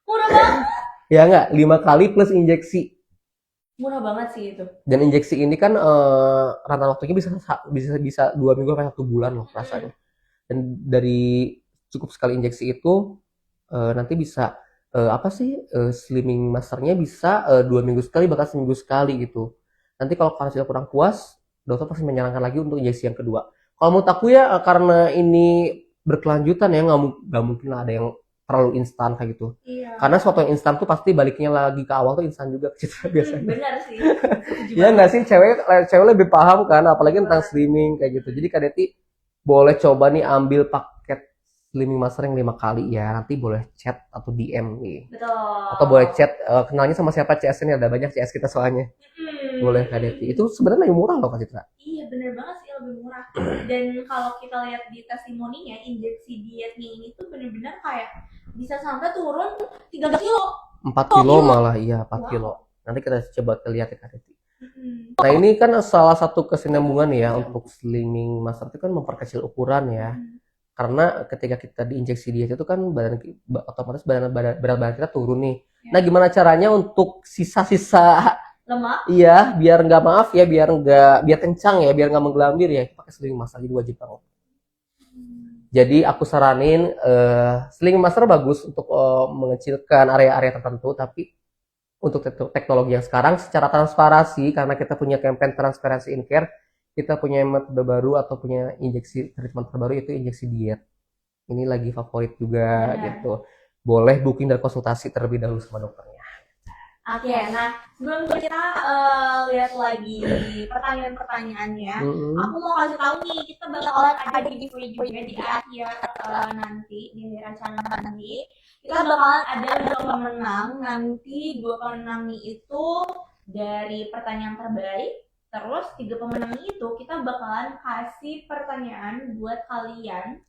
Murah banget. Ya nggak? 5 kali plus injeksi. Murah banget sih itu. Dan injeksi ini kan rentang waktunya bisa 2 minggu sampai 1 bulan loh rasanya. Dan dari cukup sekali injeksi itu nanti bisa slimming masternya bisa 2 minggu sekali bahkan seminggu sekali gitu. Nanti kalau hasilnya kurang puas, dokter pasti menyarankan lagi untuk injeksi yang kedua. Kalau menurut aku ya karena ini berkelanjutan ya nggak mungkin lah ada yang terlalu instan kayak gitu. Iya. Karena suatu yang instan tuh pasti baliknya lagi ke awal tuh instan juga biasanya. Benar sih. Iya nggak sih, cewek lebih paham kan, apalagi tentang slimming kayak gitu. Jadi Kak Deti boleh coba nih ambil paket slimming master yang 5 kali ya. Nanti boleh chat atau DM nih. Betul. Atau boleh chat kenalnya sama siapa CS-nya, ada banyak CS kita soalnya. Boleh Kak Deti. Itu sebenarnya lebih murah loh Kak Citra. Iya bener banget sih, lebih murah. Dan kalau kita lihat di testimoninya, injeksi dietnya ini tuh bener-bener kayak bisa sampai turun 3 kilo. 4 kilo kilo. malah, iya 4 Wow. kilo. Nanti kita coba lihat ya Kak Deti. Nah ini kan salah satu kesinambungan ya untuk slimming master itu kan memperkecil ukuran ya. Karena ketika kita diinjeksi diet itu kan otomatis berat badan kita turun nih. Nah gimana caranya untuk sisa-sisa Lemak. iya biar biar kencang ya, biar nggak menggelambir ya, pakai slimming master jadi wajib banget. Jadi aku saranin slimming master bagus untuk mengecilkan area-area tertentu, tapi untuk teknologi yang sekarang secara transparansi, karena kita punya campaign transparansi in care, kita punya metode baru atau punya injeksi treatment terbaru itu injeksi diet. Ini lagi favorit juga gitu. Boleh booking dan konsultasi terlebih dahulu sama dokternya. Oke, nah sebelum kita lihat lagi pertanyaan-pertanyaannya, aku mau kasih tahu nih, kita bakalan ada giveaway juga di akhir nanti, di akhir acara nanti. Kita bakalan ada 2 pemenang, nanti 2 pemenang itu dari pertanyaan terbaik, terus 3 pemenang itu kita bakalan kasih pertanyaan buat kalian.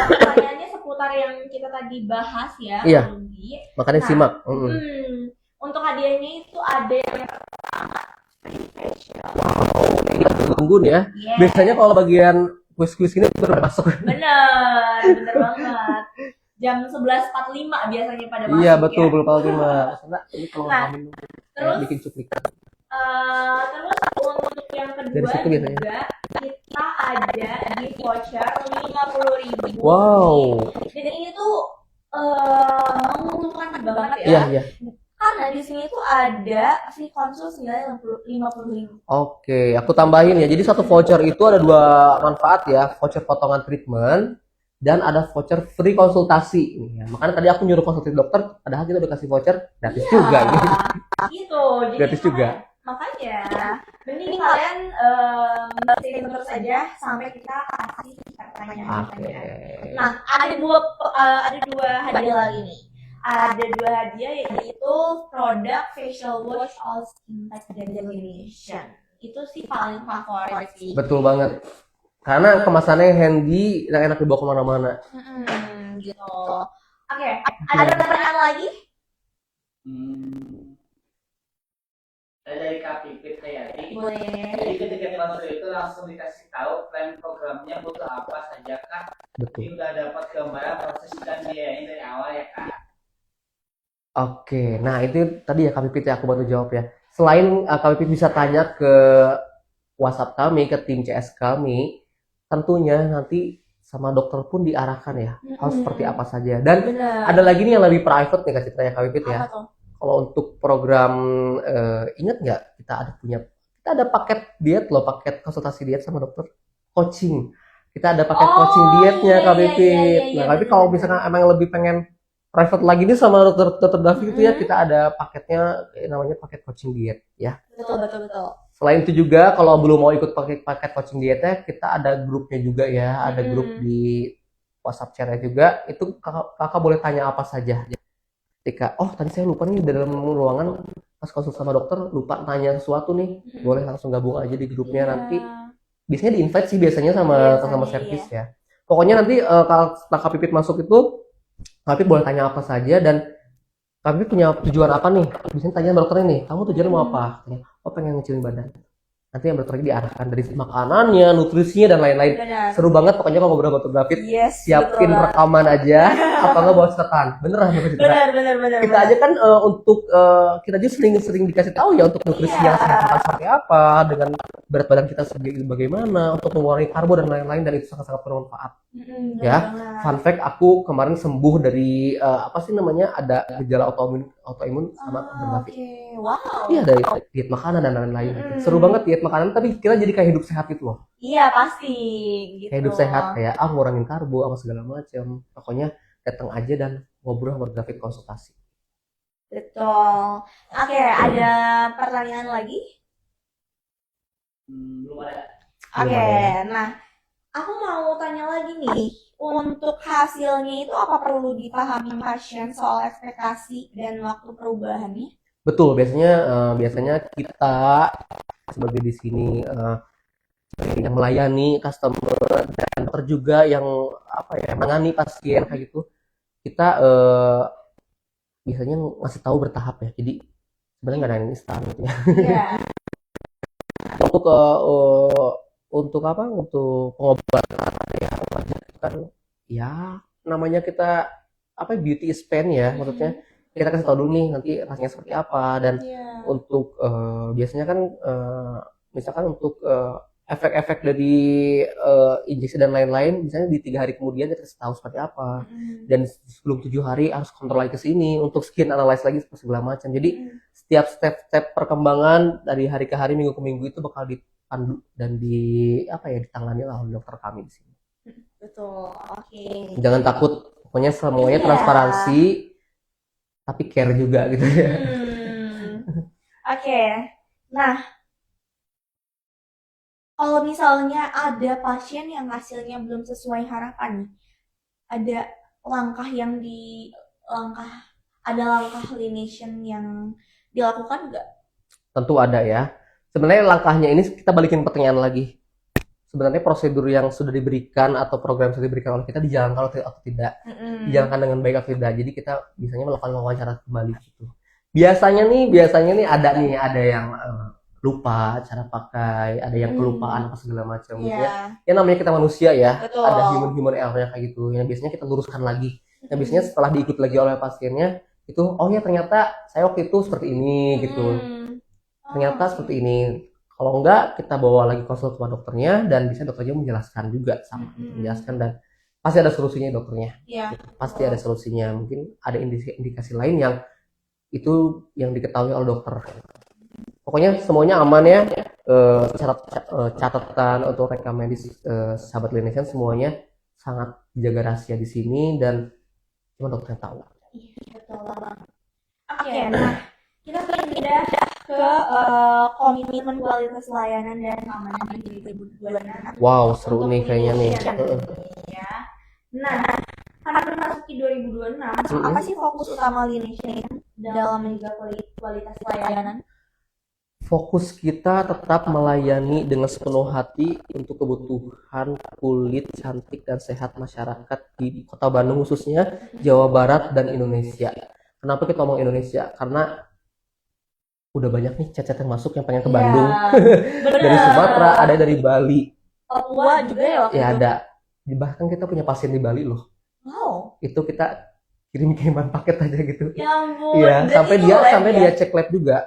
Pertanyaannya seputar yang kita tadi bahas ya, Iya. Ruby. Makanya Nah, simak. Untuk hadiahnya itu ada yang Ini kita tunggu nih ya. yeah. Biasanya kalau bagian kuis-kuis ini baru masuk. Bener banget. Jam 11.45 biasanya pada masuk Iya betul, ya. belum paling 5. Karena ini kalau Nah, nggak minum terus bikin cuplikan. terus untuk yang Dari kedua situ biasanya. juga kita ada gift voucher 50.000. Wow. Dan ini tuh menguntungkan banget ya. Iya, iya. Karena di sini tuh ada free konsul senilai 50.000. Oke, aku tambahin ya. Jadi satu voucher itu ada dua manfaat ya. Voucher potongan treatment dan ada voucher free konsultasi. Ya, makanya tadi aku nyuruh konsultasi dokter, padahal kita udah kasih voucher gratis juga. Gitu. Gitu. Jadi Gratis juga. Makanya mending kalian stay terus aja sampai kita kasih pertanyaan. Oke. Nah, ada dua hadiah lagi nih. Ada dua hadiah yaitu produk facial wash all skin type dan delineation. Itu sih paling favorit sih. Betul banget. Karena kemasannya handy dan enak dibawa kemana-mana. Gitu. Oke, ada pertanyaan lagi? Ada dari Kak Pipit Hayati. Boleh. Jadi ketika masuk itu langsung dikasih tahu plan programnya butuh apa saja Kak. Betul. Ini udah dapat gambaran proses dan biayanya dari awal ya Kak. Oke, nah itu tadi ya Kak Pipit ya, aku bantu jawab ya. Selain Kak Pipit bisa tanya ke WhatsApp kami, ke tim CS kami, tentunya nanti sama dokter pun diarahkan ya, harus seperti apa saja. Dan Benar. ada lagi nih yang lebih private nih Kak Citra ya Kak Pipit ya. Apa tuh? Kalau untuk program, ingat nggak kita ada paket diet loh, paket konsultasi diet sama dokter, coaching. Kita ada paket coaching dietnya Kak Pipit. Nah, tapi kalau misalkan emang lebih pengen private lagi nih sama dokter Davi itu ya, kita ada paketnya namanya paket coaching diet ya. Betul. Selain itu juga kalau belum mau ikut paket coaching dietnya, kita ada grupnya juga ya, ada grup di WhatsApp chatnya juga. Itu kakak boleh tanya apa saja. Ketika tadi saya lupa nih di dalam ruangan pas konsul sama dokter lupa tanya sesuatu nih, boleh langsung gabung aja di grupnya nanti. Biasanya di invite sih biasanya sama servis ya. Pokoknya nanti kalau Kak Pipit masuk itu Kak Pipit boleh tanya apa saja dan Kak Pipit punya tujuan apa nih? Biasanya tanya sama dokternya nih, kamu tujuannya mau apa? Pengen ngecilin badan. Nanti yang dokter diarahkan dari makanannya, nutrisinya dan lain-lain. Benar. Seru banget pokoknya kalau ngobrol sama dokter David. Yes, Siapin betul. rekaman aja atau nggak bawa catatan. Beneran ya Kak Citra? Benar. Kita aja kan untuk kita aja sering dikasih tahu ya untuk nutrisi yang sehat seperti apa, dengan berat badan kita bagaimana, untuk mengurangi karbo dan lain-lain, dan itu sangat-sangat bermanfaat. Ya, fun fact, aku kemarin sembuh dari apa sih namanya, ada gejala autoimun sama dokter David. Wow. Iya, dari diet makanan dan lain-lain. Seru banget diet makanan, tapi kita jadi kayak hidup sehat gitu loh. Iya pasti. Gitu. Kayak hidup sehat, kayak ngurangin karbo apa segala macam. Pokoknya datang aja dan ngobrol sama David, konsultasi. Betul. Oke, ada pertanyaan lagi? Belum ada. Oke, nah aku mau tanya lagi nih. Untuk hasilnya itu apa perlu dipahami pasien soal ekspektasi dan waktu perubahannya? Betul, biasanya kita sebagai di sini yang melayani customer dan dokter juga yang menangani pasien kayak gitu, kita biasanya ngasih tahu bertahap ya. Jadi sebenarnya nggak ada yang instan gitu ya. Iya. Untuk pengobatan ya kan ya namanya kita beauty is pain ya, maksudnya kita kasih tahu dulu nih nanti rasanya seperti apa. Dan untuk biasanya kan misalkan untuk efek-efek dari injeksi dan lain-lain, misalnya di 3 hari kemudian kita kasih tahu seperti apa, dan sebelum 7 hari harus kontrol lagi ke sini untuk skin analyze lagi segala macam. Jadi setiap step perkembangan dari hari ke hari, minggu ke minggu itu bakal dipandu dan ditangani oleh dokter kami di sini. Betul. Oke. Jangan takut, pokoknya semuanya transparansi tapi care juga gitu ya. Oke. Nah, kalau misalnya ada pasien yang hasilnya belum sesuai harapan, ada langkah lineation yang dilakukan nggak? Tentu ada ya. Sebenarnya langkahnya ini kita balikin pertanyaan lagi. Sebenarnya prosedur yang sudah diberikan atau program yang sudah diberikan oleh kita dijalankan atau tidak, dijalankan dengan baik atau tidak. Jadi kita biasanya melakukan wawancara kembali gitu. biasanya nih ada yang lupa cara pakai, ada yang kelupaan apa segala macam gitu ya. Iya. Ya namanya kita manusia ya, Betul. ada human error kayak gitu. Yang biasanya kita luruskan lagi. Yang biasanya setelah diikuti lagi oleh pasiennya itu, oh ya ternyata saya waktu itu seperti ini gitu. Ternyata seperti ini. Kalau enggak kita bawa lagi konsul ke dokternya dan bisa dokternya menjelaskan juga sama, menjelaskan dan pasti ada solusinya dokternya. Iya. Pasti ada solusinya. Mungkin ada indikasi lain yang itu yang diketahui oleh dokter. Pokoknya semuanya aman ya. Catatan atau rekam medis sahabat Linesan semuanya sangat dijaga rahasia di sini dan cuma dokter yang tahu. Iya, betul banget. Oke, nah kita pindah ke komitmen kualitas layanan dan keamanan di 2026. Wow, seru Untuk nih kayaknya nih. Ya. Nah, karena memasuki 2026, apa sih fokus utama Linesan dalam menjaga kualitas layanan? Fokus kita tetap melayani dengan sepenuh hati untuk kebutuhan kulit cantik dan sehat masyarakat di Kota Bandung khususnya, Jawa Barat dan Indonesia. Kenapa kita ngomong Indonesia? Karena udah banyak nih chat-chat yang masuk yang pengen ke Bandung. Dari Sumatera, ada dari Bali. Papua juga ya waktu Ya itu? ada. Bahkan kita punya pasien di Bali loh. Wow. Itu kita kirim-kiriman paket aja gitu. Ya ampun. Iya, sampai dia cek lab juga.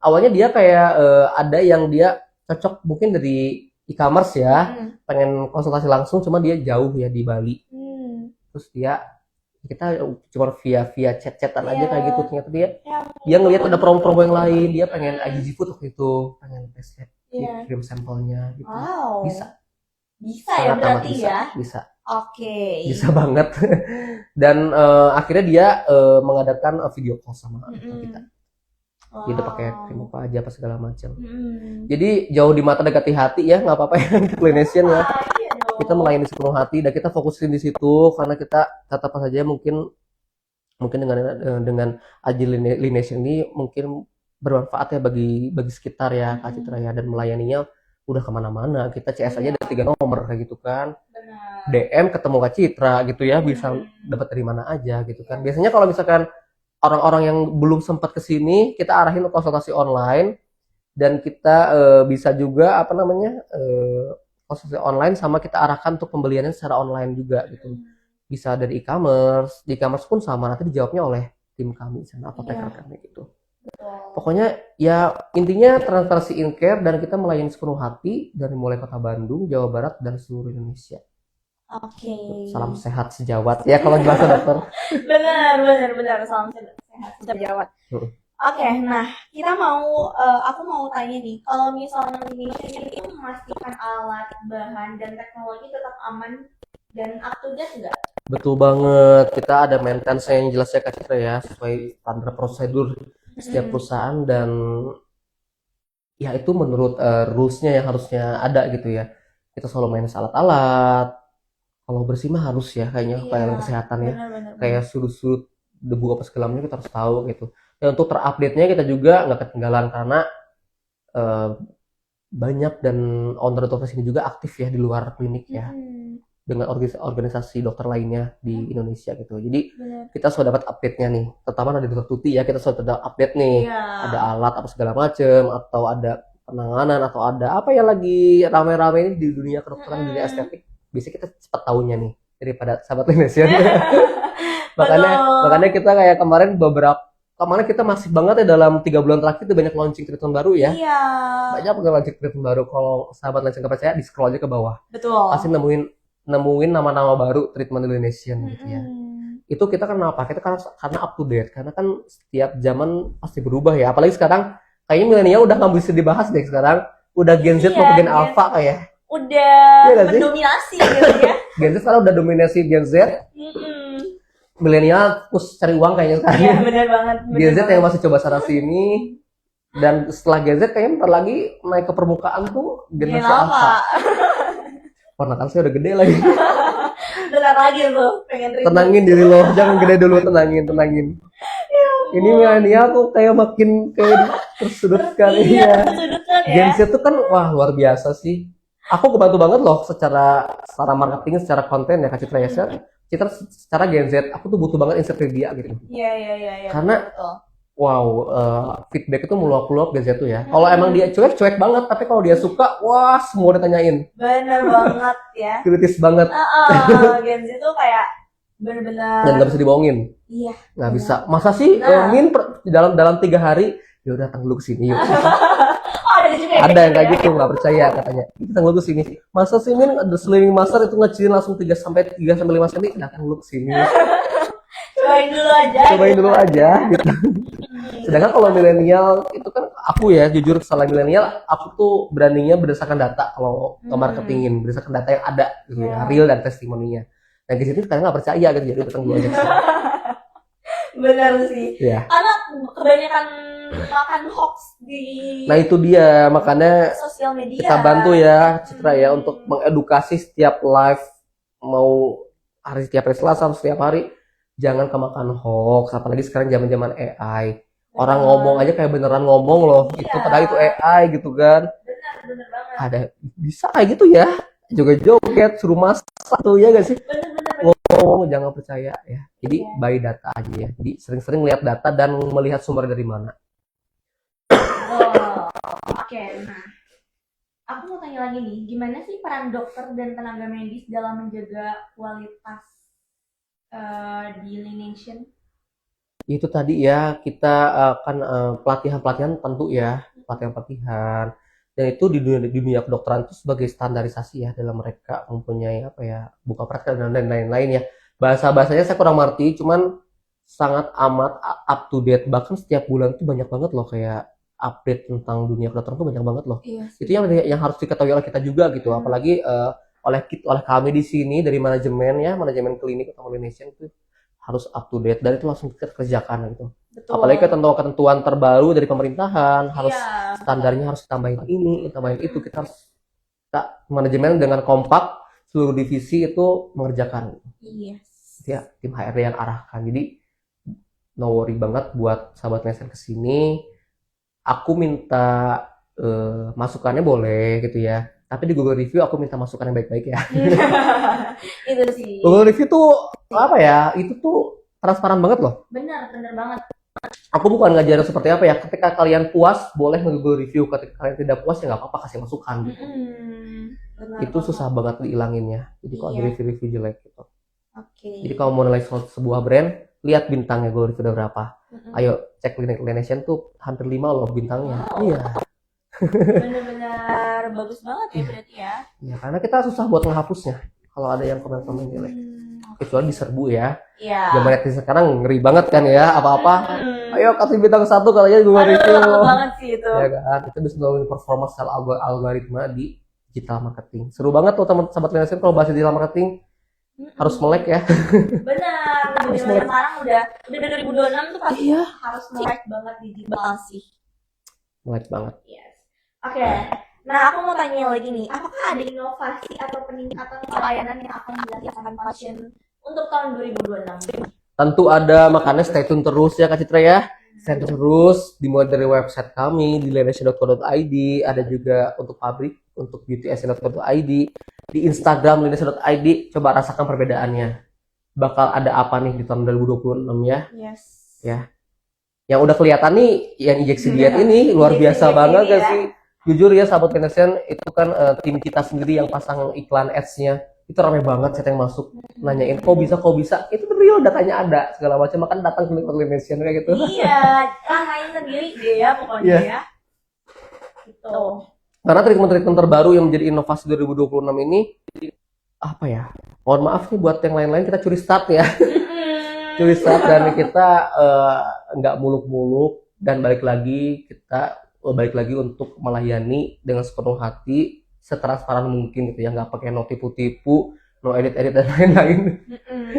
Awalnya dia kayak ada yang dia cocok mungkin dari e-commerce ya, pengen konsultasi langsung, cuma dia jauh ya di Bali. Terus kita cuma via chat-chatan aja kayak gitu. Ternyata dia ngelihat ada promo-promo yang lain, dia pengen IgG Food waktu itu, pengen tes lab, kirim sampelnya gitu. Wow. Bisa ya sangat amat berarti bisa, ya. bisa. Oke. Bisa banget. Dan akhirnya dia mengadakan video call sama kita. Dia udah pakai krim apa aja apa segala macam. Jadi jauh di mata dekati hati ya, nggak apa-apa ya Clinician ya. Iya dong. Kita melayani sepenuh hati dan kita fokusin di situ karena kita tetap saja mungkin dengan Clinician ini mungkin bermanfaat ya bagi sekitar ya Kak Citra ya, dan melayaninya udah kemana-mana. Kita CS aja ada 3 nomor kayak gitu kan. Benar. DM ketemu Kak Citra gitu ya, bisa dapat dari mana aja gitu kan. Biasanya kalau misalkan orang-orang yang belum sempat ke sini, kita arahin ke konsultasi online dan kita bisa juga konsultasi online sama kita arahkan untuk pembeliannya secara online juga gitu. Bisa dari e-commerce, di e-commerce pun sama, nanti dijawabnya oleh tim kami sana apa kami gitu. Pokoknya ya intinya transparansi in care dan kita melayani sepenuh hati dari mulai Kota Bandung, Jawa Barat dan seluruh Indonesia. Oke. Salam sehat sejawat ya kalau bahasa dokter. Benar. Salam sehat sejawat. Oke, nah aku mau tanya nih, kalau misalnya Indonesia itu memastikan alat, bahan, dan teknologi tetap aman dan up to date nggak? Betul banget, kita ada maintenance yang jelas ya Kak Citra ya, sesuai standar prosedur setiap perusahaan dan ya itu menurut rules-nya yang harusnya ada gitu ya. Kita selalu maintenance alat-alat, kalau bersih mah harus ya kayaknya pelayanan kesehatan ya. Benar. Kayak sudut-sudut debu apa segala macam kita harus tahu gitu. Dan untuk terupdate-nya kita juga nggak ketinggalan karena banyak dan owner dokter sini juga aktif ya di luar klinik ya, dengan organisasi dokter lainnya di Indonesia gitu. Jadi kita sudah dapat update-nya nih, terutama dari dokter Tuti ya, kita sudah dapat update nih, ada alat apa segala macam atau ada penanganan atau ada apa yang lagi rame-rame ini di dunia kedokteran, di dunia estetik. Biasanya kita cepat tahunya nih daripada sahabat Linesan. makanya kita kayak kemarin kita masih banget ya dalam 3 bulan terakhir itu banyak launching treatment baru ya. Iya. Banyak launching treatment baru. Kalau sahabat Linesan nggak percaya, di scroll aja ke bawah. Betul. Pasti nemuin nama-nama baru treatment Linesan gitu ya. Itu kita kenapa? Kita karena up to date. Karena kan setiap zaman pasti berubah ya. Apalagi sekarang kayaknya milenial udah nggak bisa dibahas deh sekarang. Udah Gen Z mau Gen Alpha kayak. Udah Iya mendominasi gitu ya. Gen Z sekarang udah dominasi Gen Z. Milenial terus cari uang kayaknya sekarang. Iya benar banget. Gen Z yang masih coba sana sini. Dan setelah Gen Z kayaknya ntar lagi naik ke permukaan tuh generasi Alpha. Ponakan saya udah gede lagi. Bentar lagi tuh pengen ribut. Tenangin diri lo, jangan gede dulu, tenangin. Ini milenial tuh kayak makin kayak tersudutkan. Iya, tersudutkan ya. Gen Z tuh kan wah luar biasa sih. Aku kebantu banget loh secara marketing, secara konten ya Kak Citra ya. Secara Gen Z, aku tuh butuh banget Instagram dia gitu. Iya. Karena betul. wow, feedback itu meluap-luap guys tuh ya. Kalau emang dia cuek banget, tapi kalau dia suka, wah semua ditanyain. Bener banget ya. Kritis banget Gen Z tuh kayak bener-bener. dan nggak bisa dibohongin. Iya. Nggak bisa. Masa sih Nah. Min dalam 3 hari ya udah datang dulu ke sini yuk. Oh, ada juga Ada yang kayak ya? gitu nggak percaya katanya. Datang dulu ke sini. Masa sih Min ada slimming master itu ngecilin langsung 3 sampai 5 cm, datang dulu ke sini. Cobain dulu aja. Cobain gitu. dulu aja gitu. Sedangkan kalau milenial itu kan aku ya jujur salah milenial aku tuh brandingnya berdasarkan data kalau nge-marketingin berdasarkan data yang ada gitu ya, real dan testimoninya. Nah di sini sekarang nggak percaya gitu jadi datang dulu aja. Bener sih. Ya. Karena kebanyakan makan hoax di Nah itu dia makanya sosial media. kita bantu ya Citra ya untuk mengedukasi setiap live mau setiap hari Selasa setiap hari jangan kemakan hoax apalagi sekarang zaman-zaman AI. Orang ngomong aja kayak beneran ngomong loh. Iya. Itu padahal itu AI gitu kan. Bener banget. Ada bisa kayak gitu ya. Joget-joget suruh masak tuh ya gak sih? Bener. Ngomong jangan percaya ya. Jadi by data aja ya. Jadi sering-sering lihat data dan melihat sumber dari mana. Oh, oke. Nah, aku mau tanya lagi nih, gimana sih peran dokter dan tenaga medis dalam menjaga kualitas di Lination? Itu tadi ya kita kan pelatihan-pelatihan tentu ya pelatihan-pelatihan dan itu di dunia kedokteran itu sebagai standarisasi ya dalam mereka mempunyai apa ya buka praktek dan lain-lain ya bahasanya saya kurang ngerti cuman sangat amat up to date bahkan setiap bulan tuh banyak banget loh kayak update tentang dunia kedokteran tuh banyak banget loh Iya itu yang harus diketahui oleh kita juga gitu apalagi oleh kami di sini dari manajemen klinik atau Lination itu harus up to date dan itu langsung kita kerjakan gitu. Betul. Apalagi ketentuan terbaru dari pemerintahan harus Iya. standarnya harus tambahin ini, tambahin itu kita manajemen dengan kompak seluruh divisi itu mengerjakan. Yes. Ya tim HRD yang arahkan. Jadi no worry banget buat sahabat Nesen kesini. Aku minta masukannya boleh gitu ya. Tapi di Google Review aku minta masukan yang baik-baik ya. Itu sih. Google Review tuh apa ya? Itu tuh transparan banget loh. Bener banget. Aku bukan ngajarin seperti apa ya. Ketika kalian puas boleh nge-Google Review. Ketika kalian tidak puas ya nggak apa-apa kasih masukan. Gitu. Benar Itu susah banget dihilanginnya. Jadi kalau Iya. ada review jelek gitu. Oke. Jadi kalau mau nilai sebuah brand, lihat bintangnya Google Review udah berapa. Ayo cek Lination tuh hampir 5 loh bintangnya. Wow. Iya. Bener-bener bagus banget ya berarti ya. Ya karena kita susah buat menghapusnya. Kalau ada yang komen-komen jelek. Kecuali diserbu ya. Iya. Zaman netizen sekarang ngeri banget kan ya. Apa-apa. Hmm. Ayo kasih bintang 1 kali aja Google Aduh, Review. takut banget sih itu. Ya kan. Itu bisa ngomongin performa secara algoritma di digital marketing. Seru banget tuh teman sahabat Lination kalau bahas digital marketing. Harus melek ya. Benar, Harus dunia melek. sekarang udah 2026 tuh pasti Iya. harus melek banget digital sih. Melek banget. Yes. Oke. Nah, aku mau tanya lagi nih, apakah ada inovasi atau peningkatan pelayanan yang akan dirasakan pasien untuk tahun 2026? Tentu ada, makanya stay tune terus ya Kak Citra ya. Stay tune terus, dimulai dari website kami di lination.co.id, ada juga untuk pabrik, untuk beautysn.co.id, di Instagram lination.id, coba rasakan perbedaannya. Bakal ada apa nih di tahun 2026 ya. Yes. Ya. Yang udah kelihatan nih, yang injeksi diet ini luar Injeksi biasa diet banget ini gak ya. sih? Jujur ya sahabat Lination, itu kan tim kita sendiri yang pasang iklan ads-nya. Itu ramai banget saya yang masuk nanyain kok bisa itu real datanya ada segala macam makan datang ke Lination kayak gitu. Iya, rasain sendiri deh ya pokoknya Iya. ya. Gitu. Karena treatment terbaru yang menjadi inovasi 2026 ini apa ya? Mohon maaf nih buat yang lain-lain kita curi start ya. Curi start dan kita nggak muluk-muluk dan balik lagi untuk melayani dengan sepenuh hati setransparan mungkin gitu ya nggak pakai no tipu-tipu no edit dan lain-lain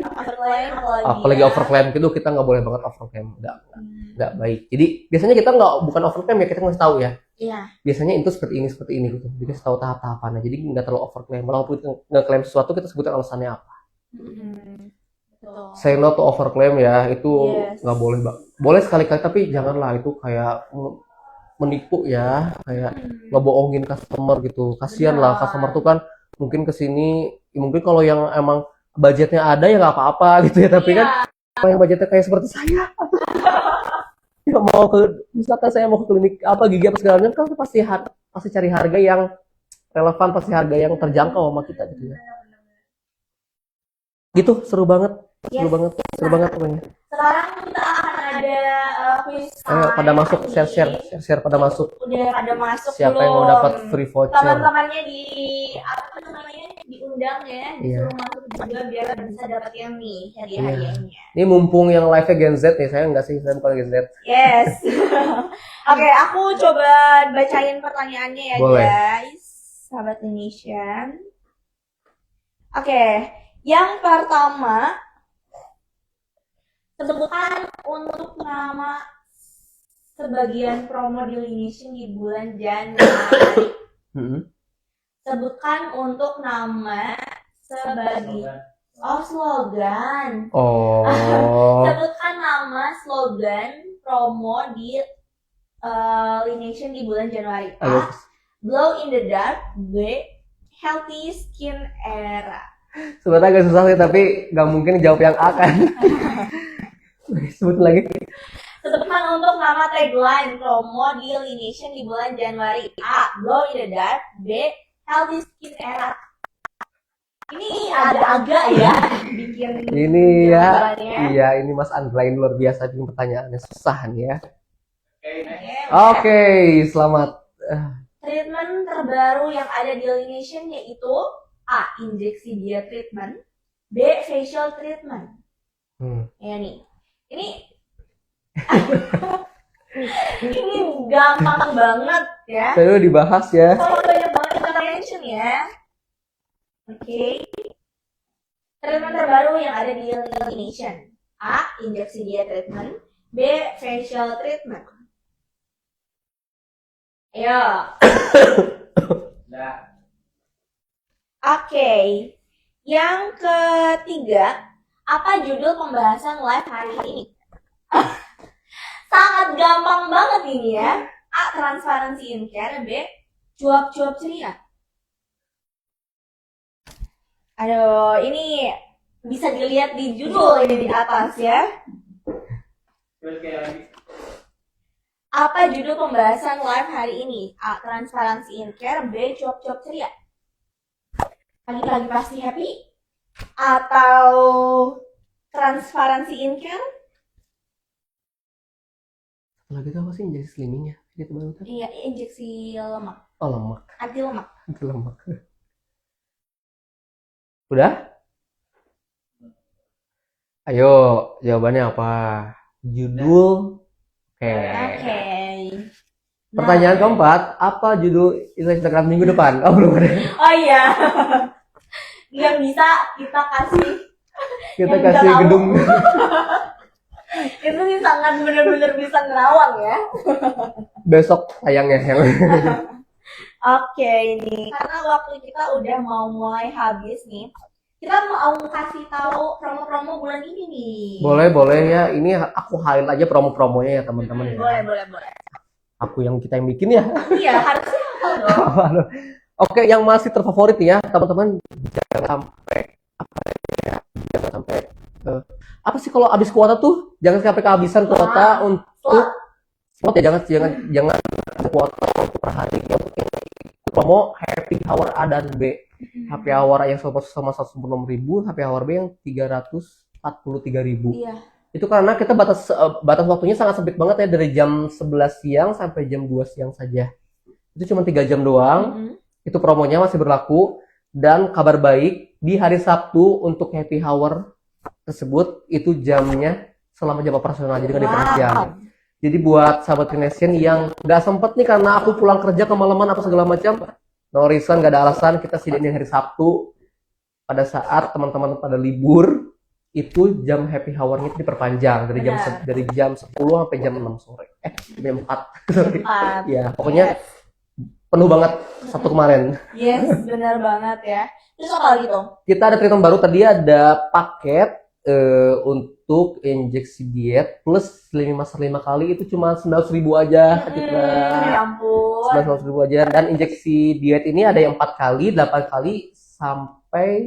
Overclaim apalagi ya. overclaim gitu kita nggak boleh banget overclaim nggak baik jadi biasanya kita bukan overclaim ya kita ngasih tahu ya Iya. biasanya itu seperti ini gitu jadi kasih tahu tahap-tahapannya jadi nggak terlalu overclaim walaupun kita ngeklaim sesuatu kita sebutkan alasannya apa Betul. say no to overclaim ya itu Yes. nggak boleh boleh sekali-kali tapi janganlah itu kayak menipu ya kayak ngebohongin customer gitu kasihan lah Benar. customer tuh kan mungkin kesini mungkin kalau yang emang budgetnya ada ya nggak apa-apa gitu ya tapi Iya. kan kalau yang budgetnya kayak seperti saya nggak mau ke, misalkan saya mau ke klinik apa gigi apa segala macam, kan pasti pasti cari harga yang relevan, pasti harga yang terjangkau sama kita gitu ya. Gitu, seru banget, seru Yes. banget, seru banget pokoknya. Sekarang kita akan ada quiz Ayo time pada masuk, nih. share pada masuk. Udah pada masuk Siapa yang mau belum? dapat free voucher? Teman-temannya di apa namanya diundang ya, Iya. disuruh masuk juga biar bisa dapat yang nih hadiah-hadiahnya. Ini mumpung yang live-nya Gen Z nih, saya enggak sih, saya bukan Gen Z. Yes. Oke, aku coba bacain pertanyaannya ya Boleh. guys, sahabat Indonesian. Oke, yang pertama, sebutkan untuk nama sebagian promo di Indonesian di bulan Januari. Hmm. Sebutkan untuk nama sebagian slogan. Oh, Sebutkan nama slogan promo di Lineation di bulan Januari. ayo. A. Glow in the dark. B. Healthy skin era. Sebenarnya agak susah sih, tapi nggak mungkin jawab yang A kan. Sebut lagi. Sebutkan untuk nama tagline promo di Lineation di bulan Januari. A. Glow in the dark. B. Healthy skin era. Ini agak-agak ya bikin Ini ya, jawabannya. iya ini Mas Andra ini luar biasa bikin pertanyaannya susah nih ya. Oke. Oke, selamat. Treatment terbaru yang ada di Lineation yaitu A. Injeksi dia treatment. B. Facial treatment. Ya nih. Ini ini gampang banget ya. Saya udah dibahas ya. Kalau banyak banget yang Lineation ya. Oke. Treatment terbaru yang ada di Lineation. A. Injeksi dia treatment. B. Facial treatment. Ayo. Nah, Oke, yang ketiga, apa judul pembahasan live hari ini? Sangat gampang banget ini ya. A. Transparency in care. B. Cuap-cuap ceria. Aduh, ini bisa dilihat di judul ini di atas ya. terus kayak lagi. Apa judul pembahasan live hari ini? A. Transparency in care. B. Cuap-cuap ceria. Pagi-pagi pasti happy? Atau transparency in care? Lagi itu apa sih injeksi slimmingnya? Gitu baru kan? Iya, injeksi lemak, Oh, lemak. anti lemak. Itu lemak. Udah? Ayo, jawabannya apa? Judul. Oke. Oke. Pertanyaan keempat, apa judul Instagram minggu depan? Oh, belum ada. Oh iya. Yang bisa kita kasih. Kita Yang kasih udah tahu. gedung. Itu sih sangat benar-benar bisa nerawang ya. Besok sayangnya yang. Oke, ini karena waktu kita udah mau mulai habis nih. Kita mau kasih tahu promo-promo bulan ini nih. Boleh ya. Ini aku highlight aja promo-promonya ya teman-teman ya. Boleh. Aku yang kita yang bikin ya. Iya, harusnya hafal dong. Oke, yang masih terfavorit ya teman-teman, jangan sampai jangan sampai apa sih kalau habis kuota tuh jangan sampai kehabisan kuota untuk slot ya, jangan kuota untuk per hari ya, untuk yang promo happy hour A dan B. Happy hour A yang sama 196.000, happy hour B yang 343.000. Iya. Itu karena kita batas waktunya sangat sempit banget ya, dari jam 11 siang sampai jam 2 siang saja. Itu cuma 3 jam doang. Itu promonya masih berlaku. Dan kabar baik, di hari Sabtu untuk happy hour tersebut itu jamnya selama jam operasional, jadi nggak diperpanjang. Jadi buat sahabat Kinesian yang nggak sempet nih karena aku pulang kerja kemalaman apa segala macam, no reason, nggak ada alasan, kita sediain di hari Sabtu pada saat teman-teman pada libur, itu jam happy hour-nya itu diperpanjang dari jam 10 sampai jam 6 sore. Jam 4. Sorry. Ya, pokoknya penuh banget Sabtu kemarin. Yes, benar banget ya. Terus apa lagi tuh? Kita ada treatment baru, tadi ada paket untuk injeksi diet plus slimming master 5 kali itu cuma 900.000 aja. Ya ampun. 900.000 aja. Dan injeksi diet ini ada yang 4 kali, 8 kali sampai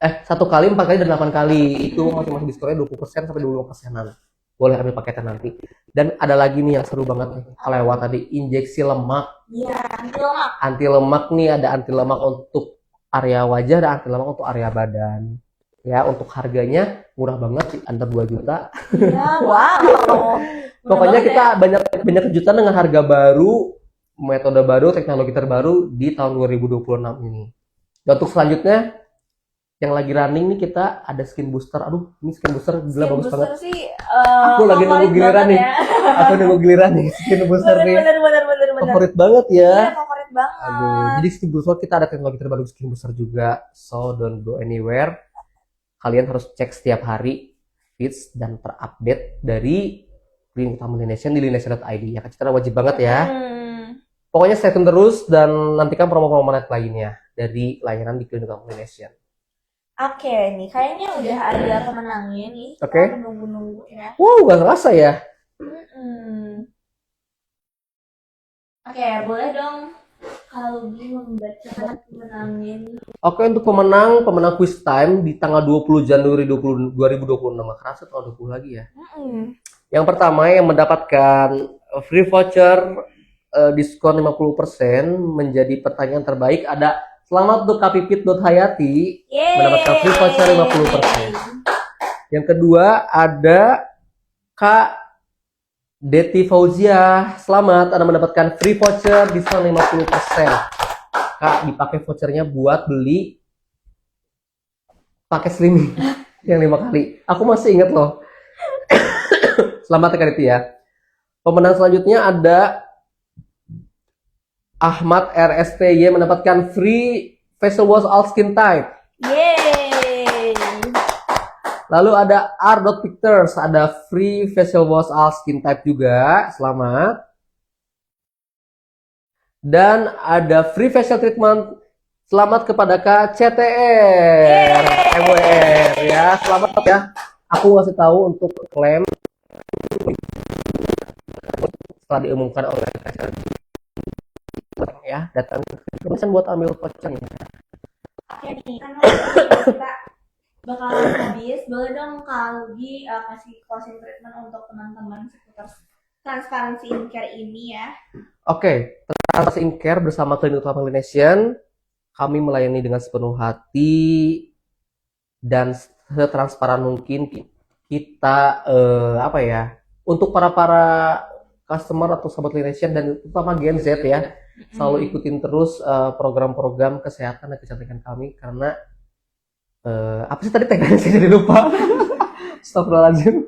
1 kali, 4 kali dan 8 kali. Itu masing-masing diskonnya 20% sampai 25%-an. boleh ambil paketnya nanti. Dan ada lagi nih yang seru banget nih, kelewat tadi, injeksi lemak. Iya, anti lemak. Anti lemak nih, ada anti lemak untuk area wajah, ada anti lemak untuk area badan. Ya, untuk harganya murah banget sih, under 2 juta. Iya, wow. Pokoknya kita banyak kejutan dengan harga baru, metode baru, teknologi terbaru di tahun 2026 ini. Dan untuk selanjutnya yang lagi running nih, kita ada skin booster. Aduh, ini skin booster gila Skin bagus booster banget. sih, Aku lagi nunggu favorit giliran banget nih. ya. Aku nunggu giliran nih skin booster nih. Bener. Favorit banget ya. Iya, favorit banget. Aduh, jadi skin booster kita ada teknologi terbaru skin booster juga. So don't go anywhere. Kalian harus cek setiap hari feeds dan terupdate dari Klinik Utama Lineation di lineation.id. Ya, Citra wajib banget ya. Pokoknya stay tune terus dan nantikan promo-promo menarik lainnya dari layanan di Klinik Utama Lineation. Oke, nih kayaknya udah ada pemenangnya nih. Oke. Kita menunggu-nunggu ya. Wow, gak kerasa ya. Oke, boleh dong kalau membacakan pemenangnya nih. Oke, untuk pemenang quiz time di tanggal 20 Januari 2026. Gak kerasa tanggal 20 lagi ya. Yang pertama yang mendapatkan free voucher diskon 50% menjadi pertanyaan terbaik ada selamat untuk Kapipit.Hayati mendapatkan free voucher 50%. Yang kedua ada Kak Deti Fauzia, selamat Anda mendapatkan free voucher diskon 50%. Kak, dipakai vouchernya buat beli paket streaming yang 5 kali. Aku masih ingat loh. Selamat Kak Deti ya. Pemenang selanjutnya ada Ahmad RSPY mendapatkan free facial wash all skin type. Yeay. Lalu ada R.Pictures, ada free facial wash all skin type juga. Selamat. Dan ada free facial treatment. Selamat kepada Kak CTR MWR ya. Selamat ya. Aku ngasih tahu untuk klaim setelah diumumkan oleh Kak ya, datang ke informasi buat ambil vouchernya. Oke nih, kan kita bakalan habis. Boleh dong Kak Lugi kasih closing treatment untuk teman-teman seputar transparansi in care ini ya. Oke, transparansi in care bersama Klinik Utama Lineation, kami melayani dengan sepenuh hati dan setransparan mungkin. Kita untuk para customer atau sahabat Lineation dan terutama Gen Z ya, selalu ikutin terus program-program kesehatan dan kecantikan kami karena apa sih tadi tagline saya jadi lupa. Astagfirullahaladzim.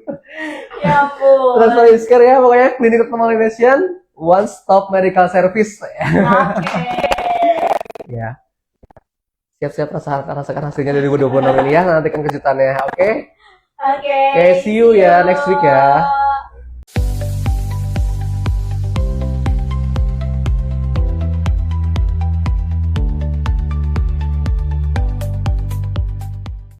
Ya ampun. Transparansi care ya, pokoknya Klinik Utama Lineation, one stop medical service. Oke. Ya. Siap-siap rasakan hasilnya dari 2026 ini ya, nantikan kejutannya, oke? Oke. See you ya next week ya.